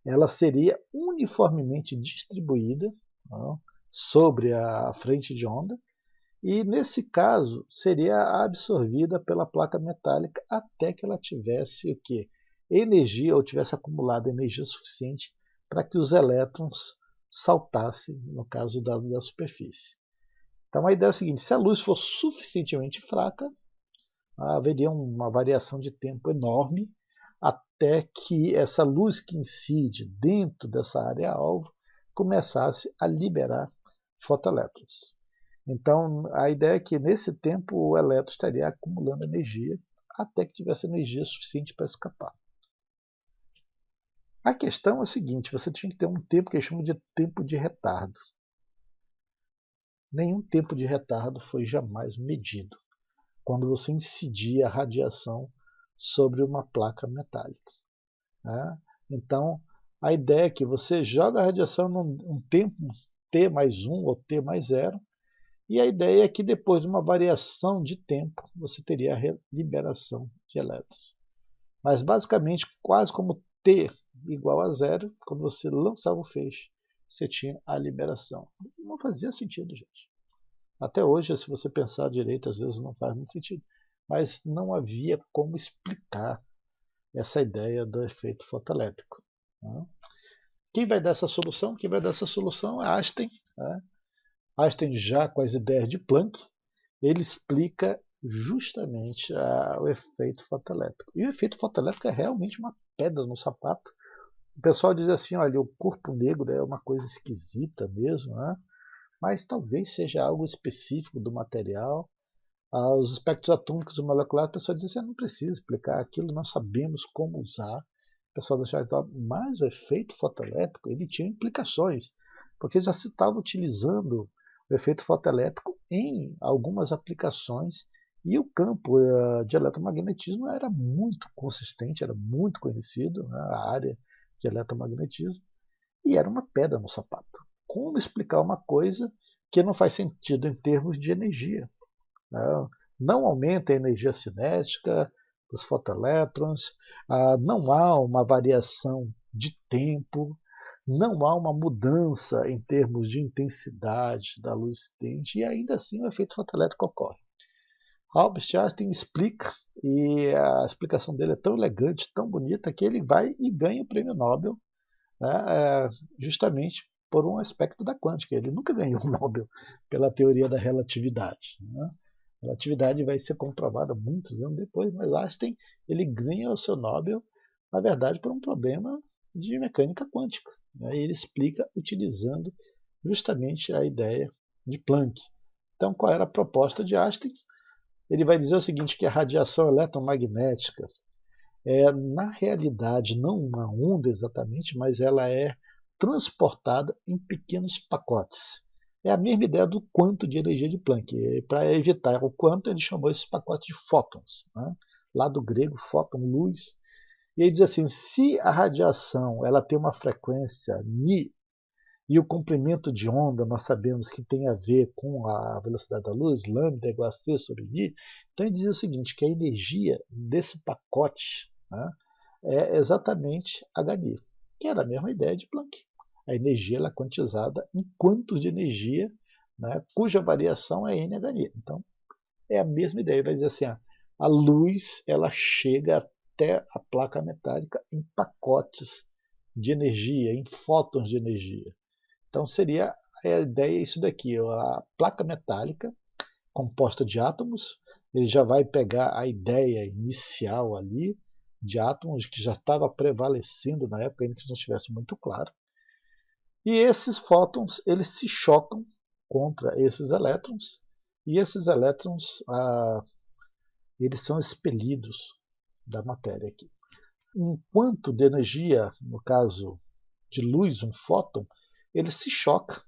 ela seria uniformemente distribuída, não, sobre a frente de onda, e nesse caso seria absorvida pela placa metálica até que ela tivesse o quê? Energia, ou tivesse acumulado energia suficiente para que os elétrons saltassem, no caso da superfície. Então a ideia é a seguinte: se a luz for suficientemente fraca, haveria uma variação de tempo enorme até que essa luz que incide dentro dessa área-alvo começasse a liberar fotoelétrons. Então, a ideia é que nesse tempo o elétron estaria acumulando energia até que tivesse energia suficiente para escapar. A questão é a seguinte: você tinha que ter um tempo que eles chamam de tempo de retardo. Nenhum tempo de retardo foi jamais medido quando você incidia a radiação sobre uma placa metálica. Né? Então, a ideia é que você joga a radiação num tempo t mais 1 ou t mais 0, e a ideia é que depois de uma variação de tempo, você teria a liberação de elétrons. Mas basicamente, quase como t igual a 0, quando você lançava o feixe, você tinha a liberação. Não fazia sentido, gente. Até hoje, se você pensar direito, às vezes não faz muito sentido. Mas não havia como explicar essa ideia do efeito fotoelétrico. Né? Quem vai dar essa solução? Quem vai dar essa solução é Einstein. Né? Einstein, já com as ideias de Planck, ele explica justamente o efeito fotoelétrico. E o efeito fotoelétrico é realmente uma pedra no sapato. O pessoal diz assim, olha, o corpo negro é uma coisa esquisita mesmo, né? Mas talvez seja algo específico do material. Os espectros atômicos e moleculares, o pessoal diz assim, não precisa explicar aquilo, nós sabemos como usar. O pessoal deixava, mas o efeito fotoelétrico ele tinha implicações, porque já se estava utilizando o efeito fotoelétrico em algumas aplicações e o campo de eletromagnetismo era muito consistente, era muito conhecido, né, a área de eletromagnetismo, e era uma pedra no sapato. Como explicar uma coisa que não faz sentido em termos de energia? Né? Não aumenta a energia cinética dos fotoelétrons, não há uma variação de tempo, não há uma mudança em termos de intensidade da luz incidente, e ainda assim o efeito fotoelétrico ocorre. Albert Einstein explica, e a explicação dele é tão elegante, tão bonita, que ele vai e ganha o prêmio Nobel, né, justamente por um aspecto da quântica. Ele nunca ganhou o Nobel pela teoria da relatividade. Né? A relatividade vai ser comprovada muitos anos depois, mas Einstein ele ganha o seu Nobel, na verdade, por um problema de mecânica quântica. Né? Ele explica utilizando justamente a ideia de Planck. Então, qual era a proposta de Einstein? Ele vai dizer o seguinte, que a radiação eletromagnética na realidade, não uma onda exatamente, mas ela é transportada em pequenos pacotes. É a mesma ideia do quanto de energia de Planck. Para evitar o quanto, ele chamou esses pacotes de fótons. Né? Lá do grego, fóton, luz. E ele diz assim, se a radiação ela tem uma frequência μ, e o comprimento de onda nós sabemos que tem a ver com a velocidade da luz, lambda igual a c sobre μ, então ele dizia o seguinte, que a energia desse pacote, né, é exatamente hν, que era a mesma ideia de Planck. A energia ela é quantizada em quantos de energia, né, cuja variação é nhν. Então, é a mesma ideia. Vai dizer assim, a luz ela chega até a placa metálica em pacotes de energia, em fótons de energia. Então seria a ideia isso daqui, a placa metálica composta de átomos, ele já vai pegar a ideia inicial ali de átomos que já estava prevalecendo na época, ainda que não estivesse muito claro. E esses fótons eles se chocam contra esses elétrons e esses elétrons eles são expelidos da matéria aqui. Um quanto de energia, no caso de luz, um fóton, ele se choca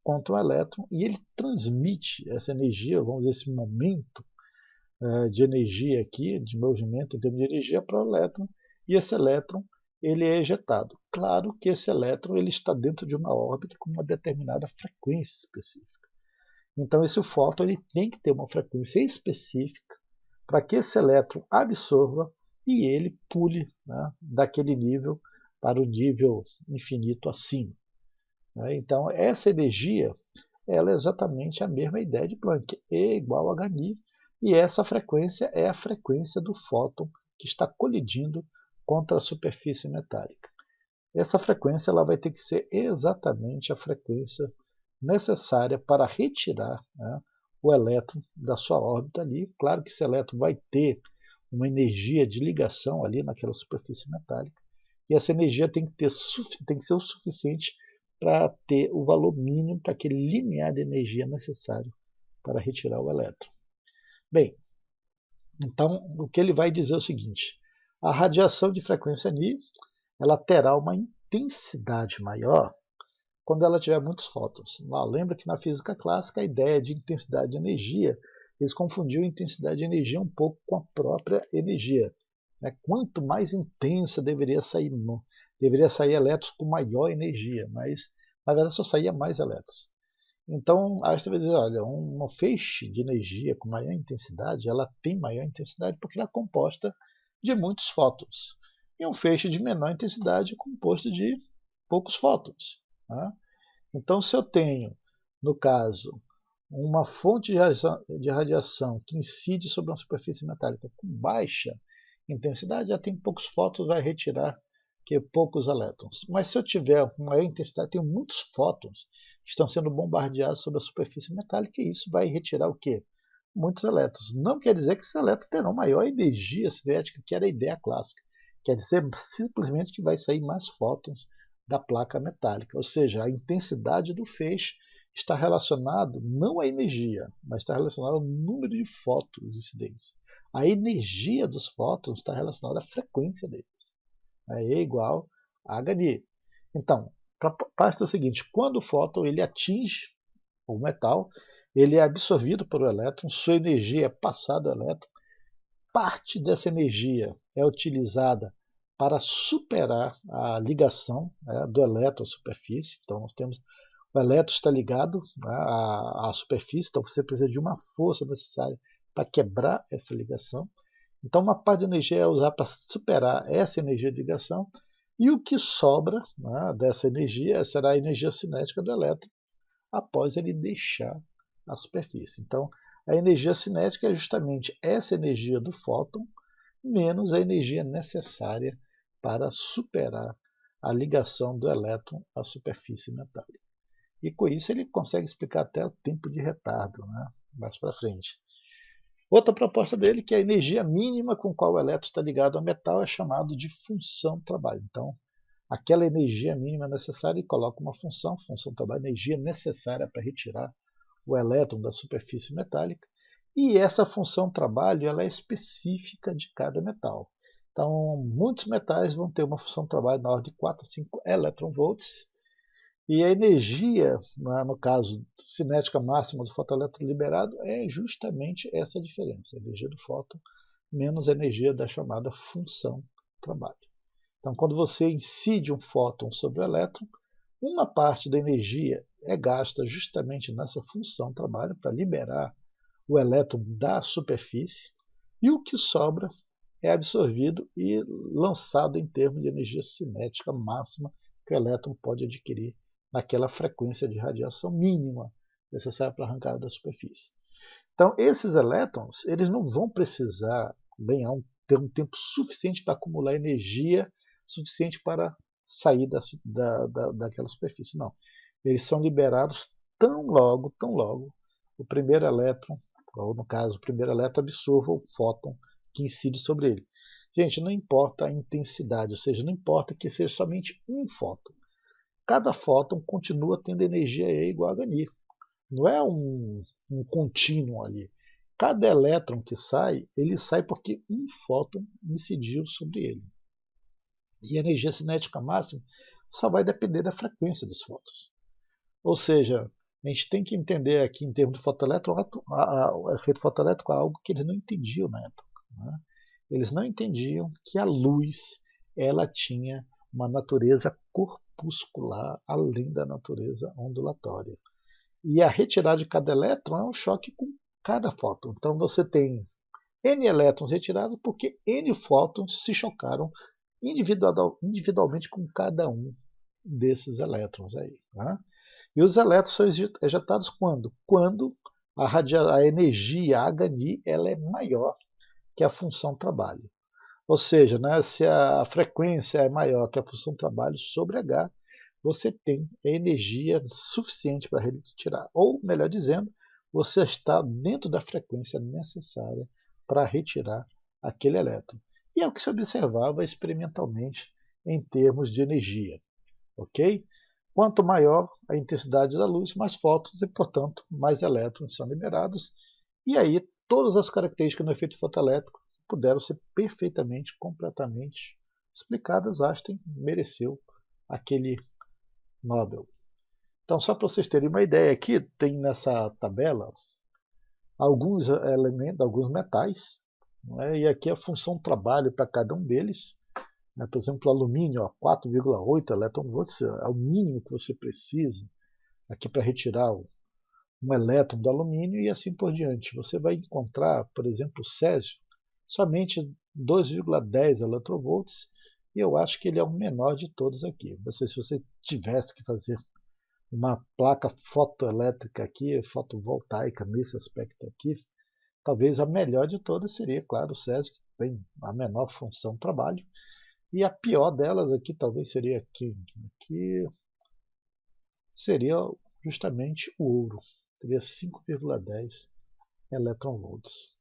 contra o elétron e ele transmite essa energia, vamos dizer, esse momento de energia aqui, de movimento em termos de energia para o elétron, e esse elétron ele é ejetado. Claro que esse elétron ele está dentro de uma órbita com uma determinada frequência específica. Então esse fóton ele tem que ter uma frequência específica para que esse elétron absorva e ele pule, né, daquele nível para o nível infinito acima. Né? Então essa energia ela é exatamente a mesma ideia de Planck, E igual a hν, e essa frequência é a frequência do fóton que está colidindo contra a superfície metálica. Essa frequência ela vai ter que ser exatamente a frequência necessária para retirar, né, o elétron da sua órbita ali. Claro que esse elétron vai ter uma energia de ligação ali naquela superfície metálica, e essa energia tem que ser o suficiente para ter o valor mínimo para aquele limiar de energia necessário para retirar o elétron. Bem, então o que ele vai dizer é o seguinte: a radiação de frequência Ni ela terá uma intensidade maior quando ela tiver muitos fótons. Lembra que na física clássica a ideia de intensidade de energia, eles confundiam intensidade de energia um pouco com a própria energia. Quanto mais intensa deveria sair elétrons com maior energia, mas na verdade só saía mais elétrons. Então, aí você vai dizer, olha, um feixe de energia com maior intensidade, ela tem maior intensidade porque ela é composta de muitos fótons. E um feixe de menor intensidade é composto de poucos fótons. Né? Então, se eu tenho, no caso, uma fonte de radiação que incide sobre uma superfície metálica com baixa intensidade, já tem poucos fótons, vai retirar poucos elétrons. Mas se eu tiver uma maior intensidade, tenho muitos fótons que estão sendo bombardeados sobre a superfície metálica, e isso vai retirar o quê? Muitos elétrons. Não quer dizer que esses elétrons terão maior energia cinética, que era a ideia clássica. Quer dizer simplesmente que vai sair mais fótons da placa metálica. Ou seja, a intensidade do feixe está relacionado não à energia, mas está relacionado ao número de fótons incidentes. A energia dos fótons está relacionada à frequência deles. E igual a hν. Então, basta o seguinte: quando o fóton ele atinge o metal, ele é absorvido pelo elétron, sua energia é passada ao elétron, parte dessa energia é utilizada para superar a ligação, né, do elétron à superfície. Então, nós temos o elétron está ligado, né, à superfície, então você precisa de uma força necessária para quebrar essa ligação. Então, uma parte da energia é usada para superar essa energia de ligação, e o que sobra, né, dessa energia será a energia cinética do elétron após ele deixar a superfície. Então, a energia cinética é justamente essa energia do fóton menos a energia necessária para superar a ligação do elétron à superfície metálica. E com isso ele consegue explicar até o tempo de retardo, né, mais para frente. Outra proposta dele, que a energia mínima com qual o elétron está ligado ao metal, é chamado de função trabalho. Então, aquela energia mínima necessária, ele coloca uma função trabalho, energia necessária para retirar o elétron da superfície metálica, e essa função trabalho ela é específica de cada metal. Então, muitos metais vão ter uma função trabalho na ordem de 4 a 5 eletronvolts, e a energia, no caso, cinética máxima do fotoelétron liberado é justamente essa diferença, a energia do fóton menos a energia da chamada função trabalho. Então, quando você incide um fóton sobre o elétron, uma parte da energia é gasta justamente nessa função trabalho para liberar o elétron da superfície, e o que sobra é absorvido e lançado em termos de energia cinética máxima que o elétron pode adquirir naquela frequência de radiação mínima necessária para a arrancada da superfície. Então, esses elétrons eles não vão precisar ter um tempo suficiente para acumular energia suficiente para sair daquela superfície. Não. Eles são liberados tão logo o primeiro elétron, ou no caso, o primeiro elétron absorva o fóton que incide sobre ele. Gente, não importa a intensidade, ou seja, não importa que seja somente um fóton. Cada fóton continua tendo energia E igual a hν. Não é um contínuo ali. Cada elétron que sai, ele sai porque um fóton incidiu sobre ele. E a energia cinética máxima só vai depender da frequência dos fótons. Ou seja, a gente tem que entender aqui, em termos de fotoelétron, o efeito fotoelétrico é algo que eles não entendiam na época. Né? Eles não entendiam que a luz ela tinha uma natureza corpuscular além da natureza ondulatória. E a retirada de cada elétron é um choque com cada fóton. Então você tem N elétrons retirados porque N fótons se chocaram individualmente com cada um desses elétrons aí. Tá? E os elétrons são ejetados quando? Quando a energia HNI ela é maior que a função trabalho. Ou seja, né, se a frequência é maior que a função trabalho sobre H, você tem energia suficiente para retirar. Ou, melhor dizendo, você está dentro da frequência necessária para retirar aquele elétron. E é o que se observava experimentalmente em termos de energia. Ok? Quanto maior a intensidade da luz, mais fótons e, portanto, mais elétrons são liberados. E aí, todas as características do efeito fotoelétrico puderam ser perfeitamente, completamente explicadas. Einstein mereceu aquele Nobel. Então, só para vocês terem uma ideia, aqui tem nessa tabela alguns elementos, alguns metais, né? E aqui a função trabalho para cada um deles. Né? Por exemplo, o alumínio, 4,8 elétron-volts, é o mínimo que você precisa aqui para retirar um elétron do alumínio e assim por diante. Você vai encontrar, por exemplo, o césio, somente 2,10 eletronvolts, e eu acho que ele é o menor de todos aqui. Não sei se você tivesse que fazer uma placa fotoelétrica aqui, fotovoltaica nesse aspecto aqui, talvez a melhor de todas seria, claro, o césio, que tem a menor função trabalho, e a pior delas aqui talvez seria aqui seria justamente o ouro, teria 5,10 eletronvolts.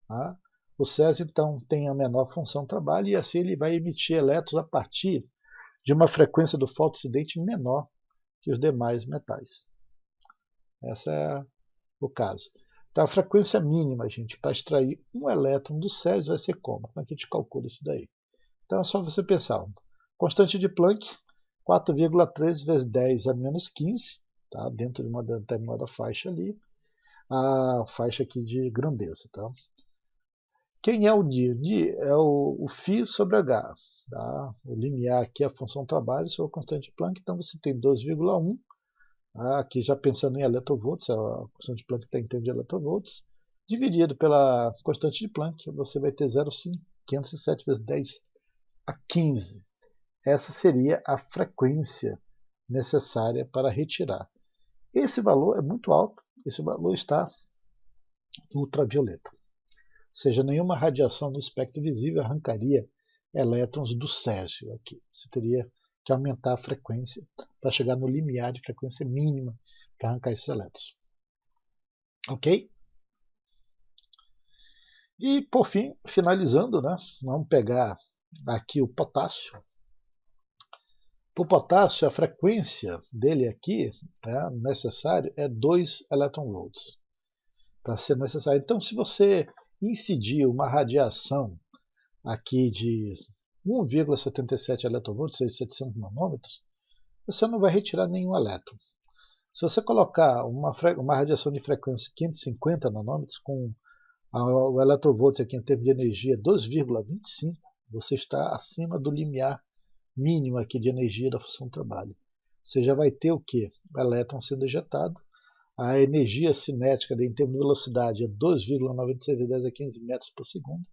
Tá? O césio, então, tem a menor função trabalho e assim ele vai emitir elétrons a partir de uma frequência do fotoincidente menor que os demais metais. Esse é o caso. Então, a frequência mínima, gente, para extrair um elétron do césio vai ser como? Como é que a gente calcula isso daí? Então, é só você pensar. Constante de Planck, 4,3 vezes 10 a menos 15, tá? Dentro de uma determinada faixa ali, a faixa aqui de grandeza. Tá? Quem é o Ni? O Ni é o φ sobre H. Tá? O limiar aqui é a função trabalho sobre a constante de Planck, então você tem 2,1. Aqui já pensando em eletronvolts, a constante de Planck está em termos de eletronvolts, dividido pela constante de Planck, você vai ter 0,507 vezes 10 a 15. Essa seria a frequência necessária para retirar. Esse valor é muito alto, esse valor está no ultravioleta. Ou seja, nenhuma radiação no espectro visível arrancaria elétrons do césio aqui. Você teria que aumentar a frequência para chegar no limiar de frequência mínima para arrancar esses elétrons. Ok? E, por fim, finalizando, né, vamos pegar aqui o potássio. Para o potássio, a frequência dele aqui, né, necessário, é 2 eletronvolts para ser necessário. Então, se você incidir uma radiação aqui de 1,77 eletronvolts, seja 700 nanômetros, você não vai retirar nenhum elétron. Se você colocar uma radiação de frequência 550 nanômetros com o eletronvolts aqui em termos de energia 2,25, você está acima do limiar mínimo aqui de energia da função trabalho. Você já vai ter o quê? O elétron sendo ejetado. A energia cinética em termos de velocidade é 2,96 vezes 10 a 15 metros por segundo.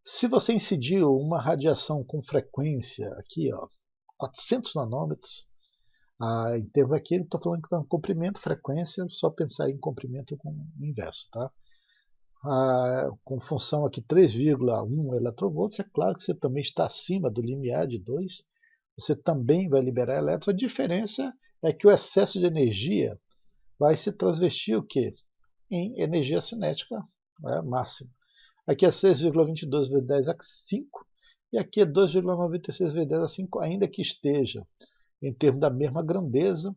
Se você incidir uma radiação com frequência aqui, 400 nanômetros, em termos aqui, estou falando que está comprimento, frequência, só pensar em comprimento com o inverso. Tá? Com função aqui 3,1 eletronvolts, é claro que você também está acima do limiar de 2, você também vai liberar elétrons. A diferença é que o excesso de energia vai se transvestir o quê? Em energia cinética, né, máxima. Aqui é 6,22 vezes 10 a 5 e aqui é 2,96 vezes 10 a 5, ainda que esteja em termos da mesma grandeza,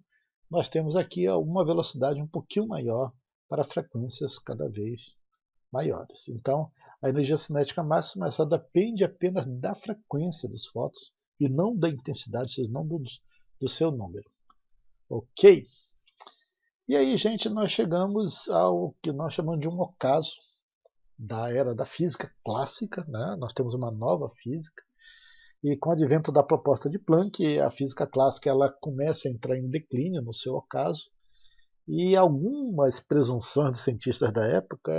nós temos aqui uma velocidade um pouquinho maior para frequências cada vez maiores. Então, a energia cinética máxima só depende apenas da frequência dos fótons e não da intensidade, ou seja, não do seu número. Ok? E aí, gente, nós chegamos ao que nós chamamos de um ocaso da era da física clássica. Né? Nós temos uma nova física. E com o advento da proposta de Planck, a física clássica ela começa a entrar em declínio no seu ocaso. E algumas presunções dos cientistas da época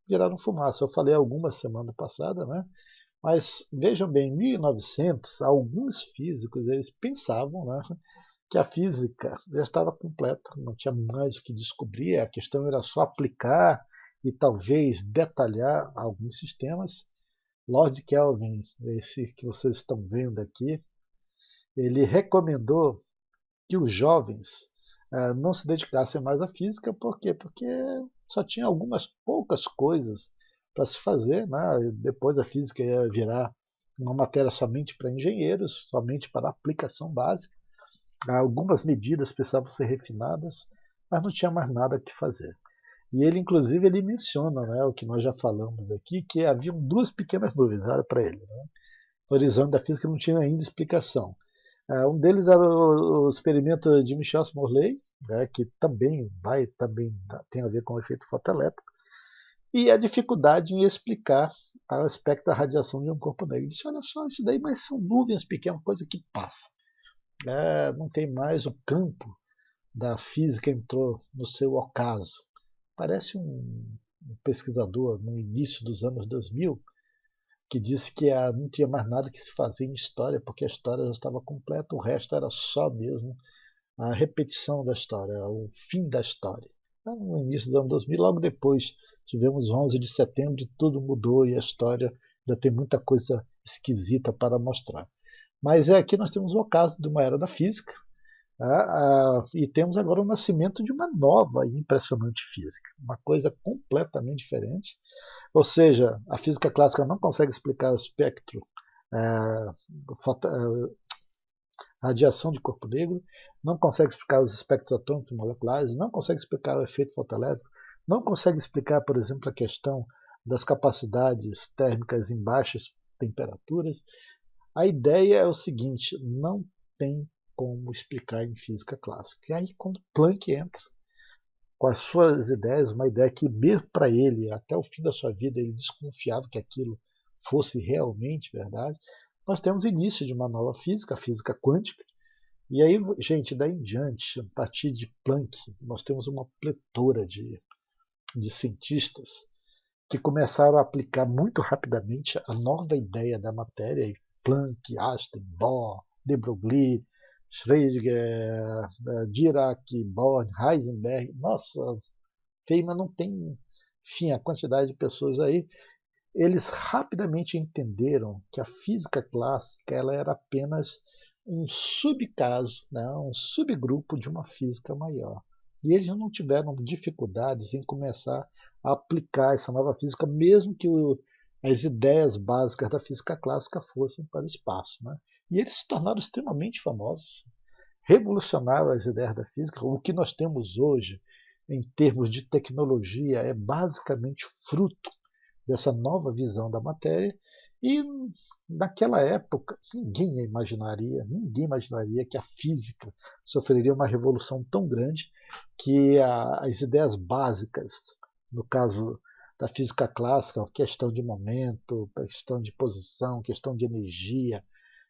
viraram fumaça. Eu falei algumas semana passada, né? Mas vejam bem, em 1900, alguns físicos eles pensavam, né, que a física já estava completa, não tinha mais o que descobrir, a questão era só aplicar e talvez detalhar alguns sistemas. Lord Kelvin, esse que vocês estão vendo aqui, ele recomendou que os jovens não se dedicassem mais à física, por quê? Porque só tinha algumas poucas coisas para se fazer, né? Depois a física ia virar uma matéria somente para engenheiros, somente para aplicação básica. Algumas medidas precisavam ser refinadas, mas não tinha mais nada que fazer. E ele, inclusive, ele menciona, né, o que nós já falamos aqui, que haviam duas pequenas nuvens, olha para ele. Né? O horizonte da física não tinha ainda explicação. Um deles era o experimento de Michels-Morley, né, que também tem a ver com o efeito fotoelétrico, e a dificuldade em explicar o aspecto da radiação de um corpo negro. Ele disse, olha só, isso daí mas são nuvens pequenas, coisa que passa. Não tem mais o campo da física entrou no seu ocaso. Parece um pesquisador no início dos anos 2000 que disse que não tinha mais nada que se fazer em história, porque a história já estava completa, o resto era só mesmo a repetição da história, o fim da história. No início do ano 2000, logo depois, tivemos 11 de setembro e tudo mudou e a história ainda tem muita coisa esquisita para mostrar. Mas aqui nós temos o caso de uma era da física, e temos agora o nascimento de uma nova e impressionante física, uma coisa completamente diferente. Ou seja, a física clássica não consegue explicar o espectro, radiação de corpo negro, não consegue explicar os espectros atômicos moleculares, não consegue explicar o efeito fotoelétrico, não consegue explicar, por exemplo, a questão das capacidades térmicas em baixas temperaturas. A ideia é o seguinte, não tem como explicar em física clássica. E aí, quando Planck entra com as suas ideias, uma ideia que mesmo para ele, até o fim da sua vida, ele desconfiava que aquilo fosse realmente verdade, nós temos o início de uma nova física, a física quântica. E aí, gente, daí em diante, a partir de Planck, nós temos uma pletora de cientistas que começaram a aplicar muito rapidamente a nova ideia da matéria, e Planck, Einstein, Bohr, de Broglie, Schrödinger, Dirac, Born, Heisenberg, nossa, Feynman não tem fim a quantidade de pessoas aí. Eles rapidamente entenderam que a física clássica ela era apenas um subcaso, né, um subgrupo de uma física maior. E eles não tiveram dificuldades em começar a aplicar essa nova física, mesmo que as ideias básicas da física clássica fossem para o espaço. Né? E eles se tornaram extremamente famosos, revolucionaram as ideias da física. O que nós temos hoje, em termos de tecnologia, é basicamente fruto dessa nova visão da matéria. E naquela época, ninguém imaginaria que a física sofreria uma revolução tão grande que as ideias básicas, no caso da física clássica, questão de momento, questão de posição, questão de energia,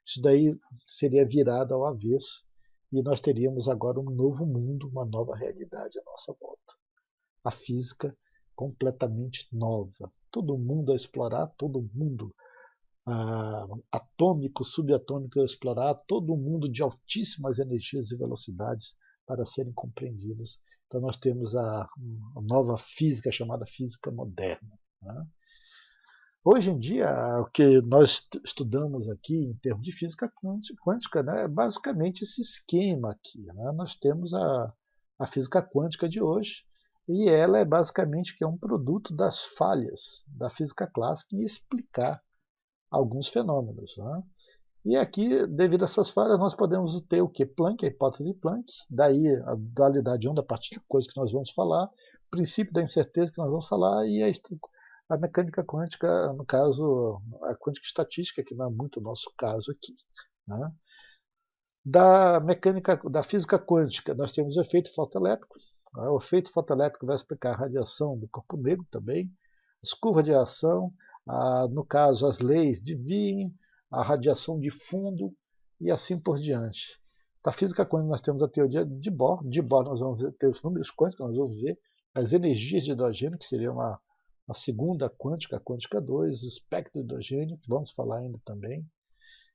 isso daí seria virado ao avesso e nós teríamos agora um novo mundo, uma nova realidade à nossa volta. A física completamente nova. Todo mundo a explorar, todo mundo atômico, subatômico a explorar, todo mundo de altíssimas energias e velocidades para serem compreendidas. Então nós temos a nova física chamada física moderna. Né? Hoje em dia, o que nós estudamos aqui em termos de física quântica, né, é basicamente esse esquema aqui. Né? Nós temos a física quântica de hoje, e ela é basicamente que é um produto das falhas da física clássica em explicar alguns fenômenos. Né? E aqui, devido a essas falhas, nós podemos ter o que? Planck, a hipótese de Planck, daí a dualidade de onda, a partir de coisa que nós vamos falar, o princípio da incerteza que nós vamos falar, e a mecânica quântica, no caso, a quântica estatística, que não é muito o nosso caso aqui. Né? Da física quântica, nós temos o efeito fotoelétrico. Né? O efeito fotoelétrico vai explicar a radiação do corpo negro também, as curvas de reação, no caso, as leis de Wien, a radiação de fundo e assim por diante. Da física quântica nós temos a teoria de Bohr. De Bohr nós vamos ter os números quânticos, nós vamos ver as energias de hidrogênio, que seria uma segunda quântica, a quântica 2, o espectro de hidrogênio, que vamos falar ainda também,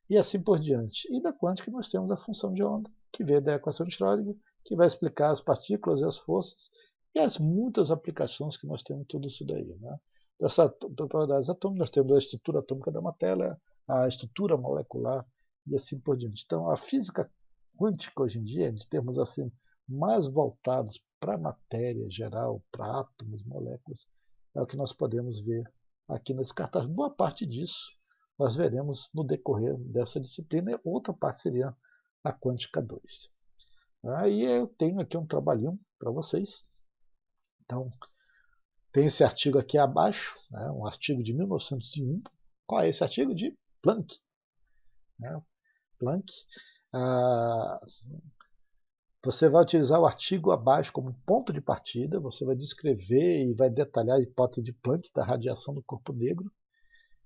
e assim por diante. E da quântica nós temos a função de onda, que veio da equação de Schrödinger, que vai explicar as partículas e as forças, e as muitas aplicações que nós temos em tudo isso daí. Né? Das propriedades atômicas, nós temos a estrutura atômica da matéria, a estrutura molecular, e assim por diante. Então, a física quântica hoje em dia, em termos assim, mais voltados para a matéria geral, para átomos, moléculas, é o que nós podemos ver aqui nesse cartaz. Boa parte disso nós veremos no decorrer dessa disciplina, e outra parte seria a quântica 2. Aí eu tenho aqui um trabalhinho para vocês. Então, tem esse artigo aqui abaixo, né, um artigo de 1901. Qual é esse artigo? De Planck. Né? Planck. Você vai utilizar o artigo abaixo como ponto de partida, você vai descrever e vai detalhar a hipótese de Planck da radiação do corpo negro,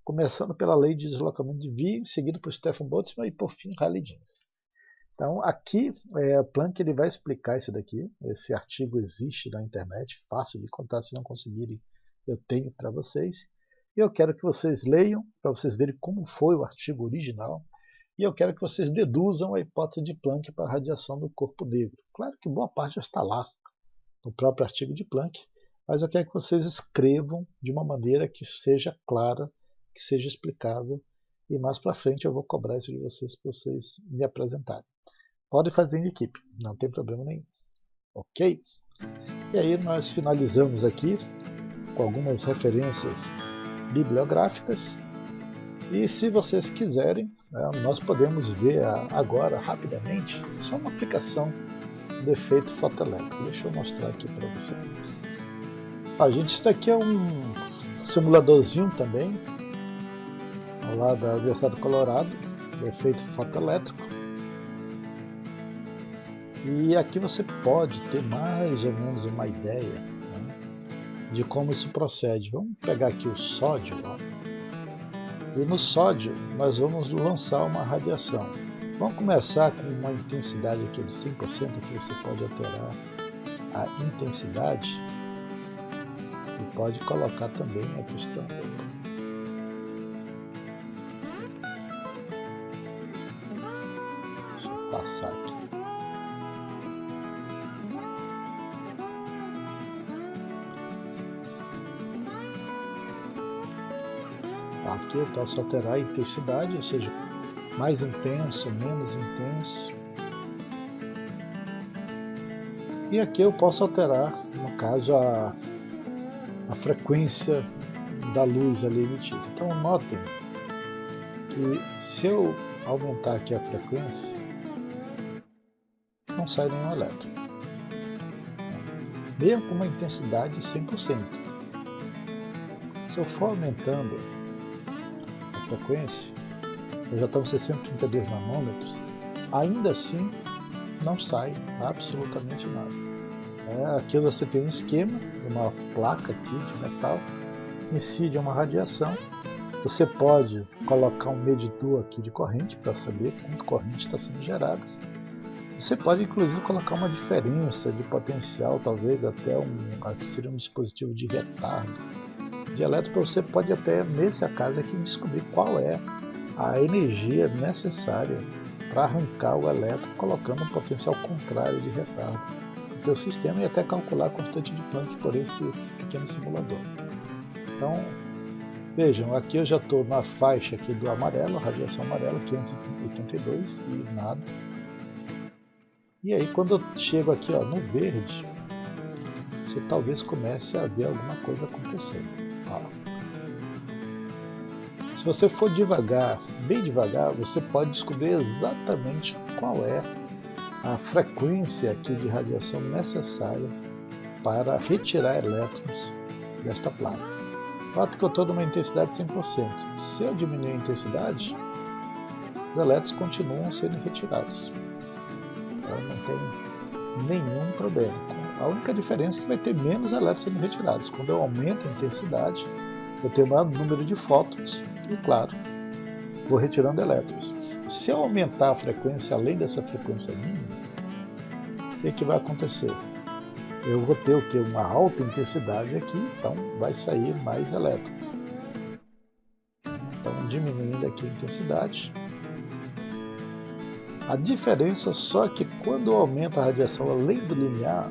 começando pela lei de deslocamento de Wien, seguido por Stefan Boltzmann e por fim Rayleigh-Jeans. Então aqui Planck ele vai explicar isso daqui. Esse artigo existe na internet, fácil de encontrar, se não conseguirem eu tenho para vocês. E eu quero que vocês leiam, para vocês verem como foi o artigo original. E eu quero que vocês deduzam a hipótese de Planck para a radiação do corpo negro. Claro que boa parte já está lá, no próprio artigo de Planck, mas eu quero que vocês escrevam de uma maneira que seja clara, que seja explicável, e mais para frente eu vou cobrar isso de vocês para vocês me apresentarem. Podem fazer em equipe, não tem problema nenhum. Ok? E aí nós finalizamos aqui com algumas referências bibliográficas. E se vocês quiserem, nós podemos ver agora, rapidamente, só uma aplicação do efeito fotoelétrico. Deixa eu mostrar aqui para vocês. Gente, isso daqui é um simuladorzinho também, lá da Universidade do Colorado, do efeito fotoelétrico. E aqui você pode ter mais ou menos uma ideia, né, de como isso procede. Vamos pegar aqui o sódio. E no sódio nós vamos lançar uma radiação. Vamos começar com uma intensidade aqui de 100%, que você pode alterar a intensidade. E pode colocar também a questão. Deixa eu passar aqui. Aqui eu posso alterar a intensidade, ou seja, mais intenso, menos intenso. E aqui eu posso alterar, no caso, a frequência da luz ali emitida. Então notem que se eu aumentar aqui a frequência, não sai nenhum elétron. Mesmo com uma intensidade de 100%. Se eu for aumentando frequência, eu já estou 632 nanômetros, ainda assim não sai absolutamente nada. Aqui você tem um esquema, uma placa aqui de metal, incide uma radiação. Você pode colocar um medidor aqui de corrente para saber quanto corrente está sendo gerada. Você pode inclusive colocar uma diferença de potencial, talvez até aqui seria um dispositivo de retardo de elétron. Você pode até, nesse caso aqui, descobrir qual é a energia necessária para arrancar o elétron, colocando um potencial contrário de retardo no teu sistema, e até calcular a constante de Planck por esse pequeno simulador. Então, vejam, aqui eu já estou na faixa aqui do amarelo, radiação amarela, 582 e nada. E aí quando eu chego aqui no verde, você talvez comece a ver alguma coisa acontecendo. Se você for devagar, bem devagar, você pode descobrir exatamente qual é a frequência aqui de radiação necessária para retirar elétrons desta placa. Nota que eu estou numa intensidade de 100%. Se eu diminuir a intensidade, os elétrons continuam sendo retirados. Então não tem nenhum problema. A única diferença é que vai ter menos elétrons sendo retirados. Quando eu aumento a intensidade, eu tenho maior número de fótons e, claro, vou retirando elétrons. Se eu aumentar a frequência além dessa frequência mínima, o que vai acontecer? Eu vou ter o que? Uma alta intensidade aqui, então vai sair mais elétrons. Então, diminuindo aqui a intensidade. A diferença só é que quando aumenta a radiação além do limiar,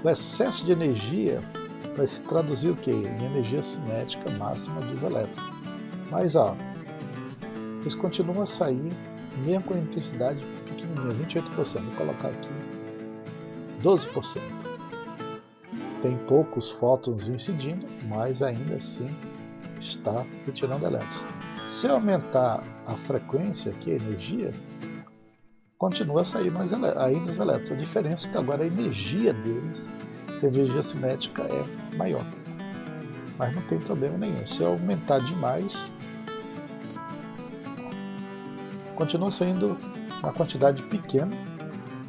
o excesso de energia vai se traduzir o quê? Em energia cinética máxima dos elétrons. Mas ó, eles continuam a sair mesmo com a intensidade pequenininha, 28%. Vou colocar aqui 12%. Tem poucos fótons incidindo, mas ainda assim está retirando elétrons. Se eu aumentar a frequência aqui, a energia, continua a sair mais ainda os elétrons. A diferença é que agora a energia deles, a energia cinética, é maior. Mas não tem problema nenhum. Se eu aumentar demais, continua saindo uma quantidade pequena,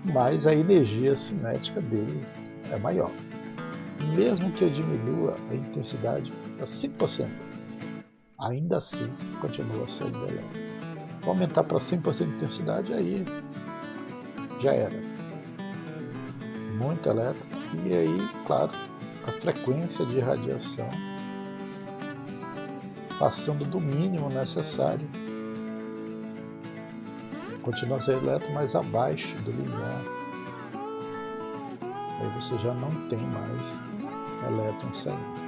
mas a energia cinética deles é maior. Mesmo que eu diminua a intensidade para 5%, ainda assim continua saindo elétrons. Vou aumentar para 100% de intensidade, aí já era. Muito elétron. E aí, claro, a frequência de radiação passando do mínimo necessário. Continua a ser elétron, mas abaixo do limiar. Aí você já não tem mais elétrons saindo.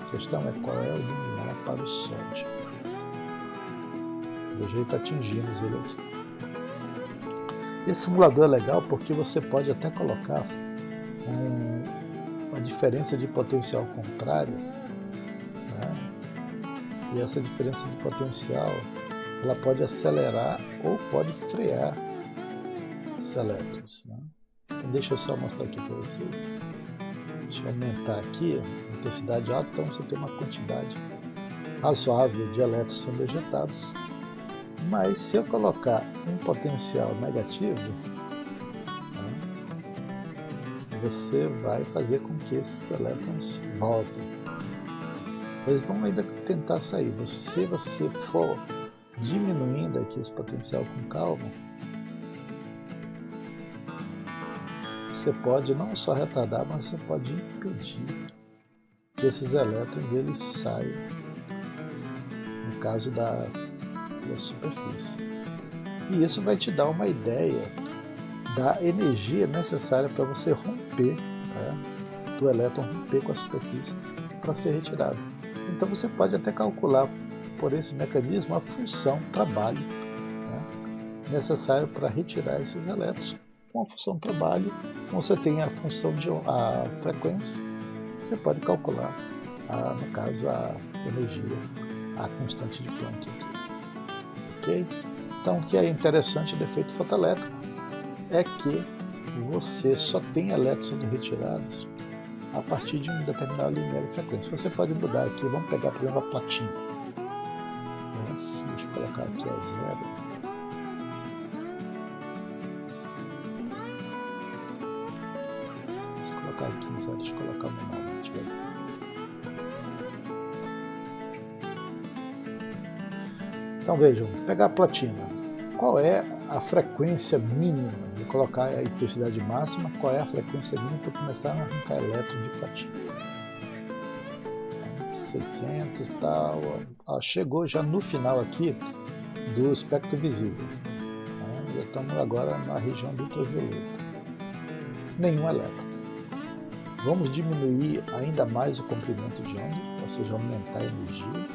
A questão é qual é o limiar para o sódio. Do jeito atingindo ele aqui. Esse simulador é legal porque você pode até colocar uma diferença de potencial contrária, né? E essa diferença de potencial ela pode acelerar ou pode frear os elétrons, né? Então deixa eu só mostrar aqui para vocês. Deixa eu aumentar aqui a intensidade alta, então você tem uma quantidade razoável de elétrons sendo ejetados. Mas se eu colocar um potencial negativo, né, você vai fazer com que esses elétrons voltem. Eles vão ainda tentar sair. Se você for diminuindo aqui esse potencial com calma, você pode não só retardar, mas você pode impedir que esses elétrons eles saiam, no caso da superfície. E isso vai te dar uma ideia da energia necessária para você romper, né, do elétron romper com a superfície para ser retirado. Então você pode até calcular por esse mecanismo a função trabalho, né, necessária para retirar esses elétrons. Com a função trabalho, você tem a função de a frequência, você pode calcular, no caso, a energia, a constante de Planck aqui. Okay? Então, o que é interessante do efeito fotoelétrico é que você só tem elétrons sendo retirados a partir de um determinado limiar de frequência. Você pode mudar aqui, vamos pegar, por exemplo, a platina. Deixa eu colocar aqui a 0. Colocar aqui em 0, deixa eu colocar no 9. Então vejam, pegar a platina. Qual é a frequência mínima? Vou colocar a intensidade máxima. Qual é a frequência mínima para começar a arrancar elétron de platina? 600 e tal. Chegou já no final aqui do espectro visível. Já estamos agora na região do ultravioleta. Nenhum elétron. Vamos diminuir ainda mais o comprimento de onda, ou seja, aumentar a energia,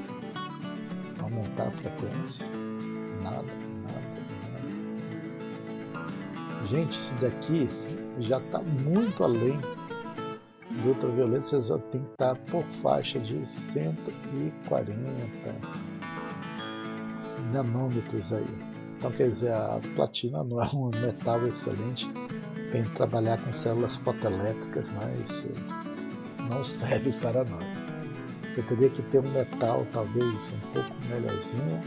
aumentar a frequência. Nada. Gente, isso daqui já está muito além do ultravioleta, você só tem que estar por faixa de 140 nanômetros aí. Então quer dizer, a platina não é um metal excelente para trabalhar com células fotoelétricas, né? Isso não serve para nós. Você teria que ter um metal talvez um pouco melhorzinho.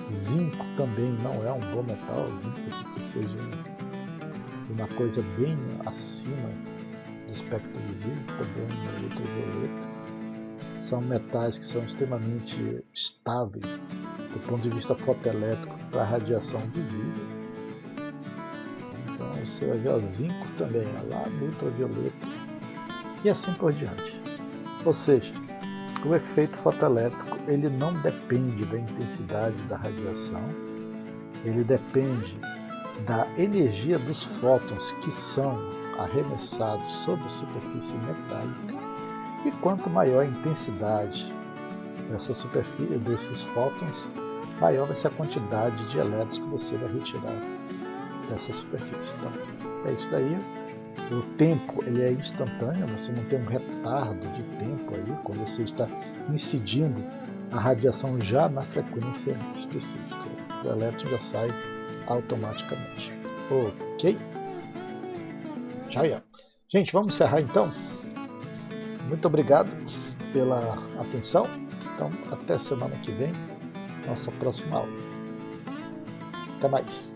Zinco também não é um bom metal, zinco se precisa de uma coisa bem acima do espectro visível, também no ultravioleta. são metais que são extremamente estáveis do ponto de vista fotoelétrico para a radiação visível. Então você vai ver o zinco também, lá no ultravioleta e assim por diante. Ou seja, o efeito fotoelétrico ele não depende da intensidade da radiação, ele depende da energia dos fótons que são arremessados sobre a superfície metálica, e quanto maior a intensidade dessa superfície, desses fótons, maior vai ser a quantidade de elétrons que você vai retirar dessa superfície. Então, é isso daí. O tempo ele é instantâneo, você não tem um retardo de tempo aí, quando você está incidindo a radiação já na frequência específica. O elétron já sai automaticamente. Ok? Já. Gente, vamos encerrar então. Muito obrigado pela atenção. Então, até semana que vem, nossa próxima aula. Até mais.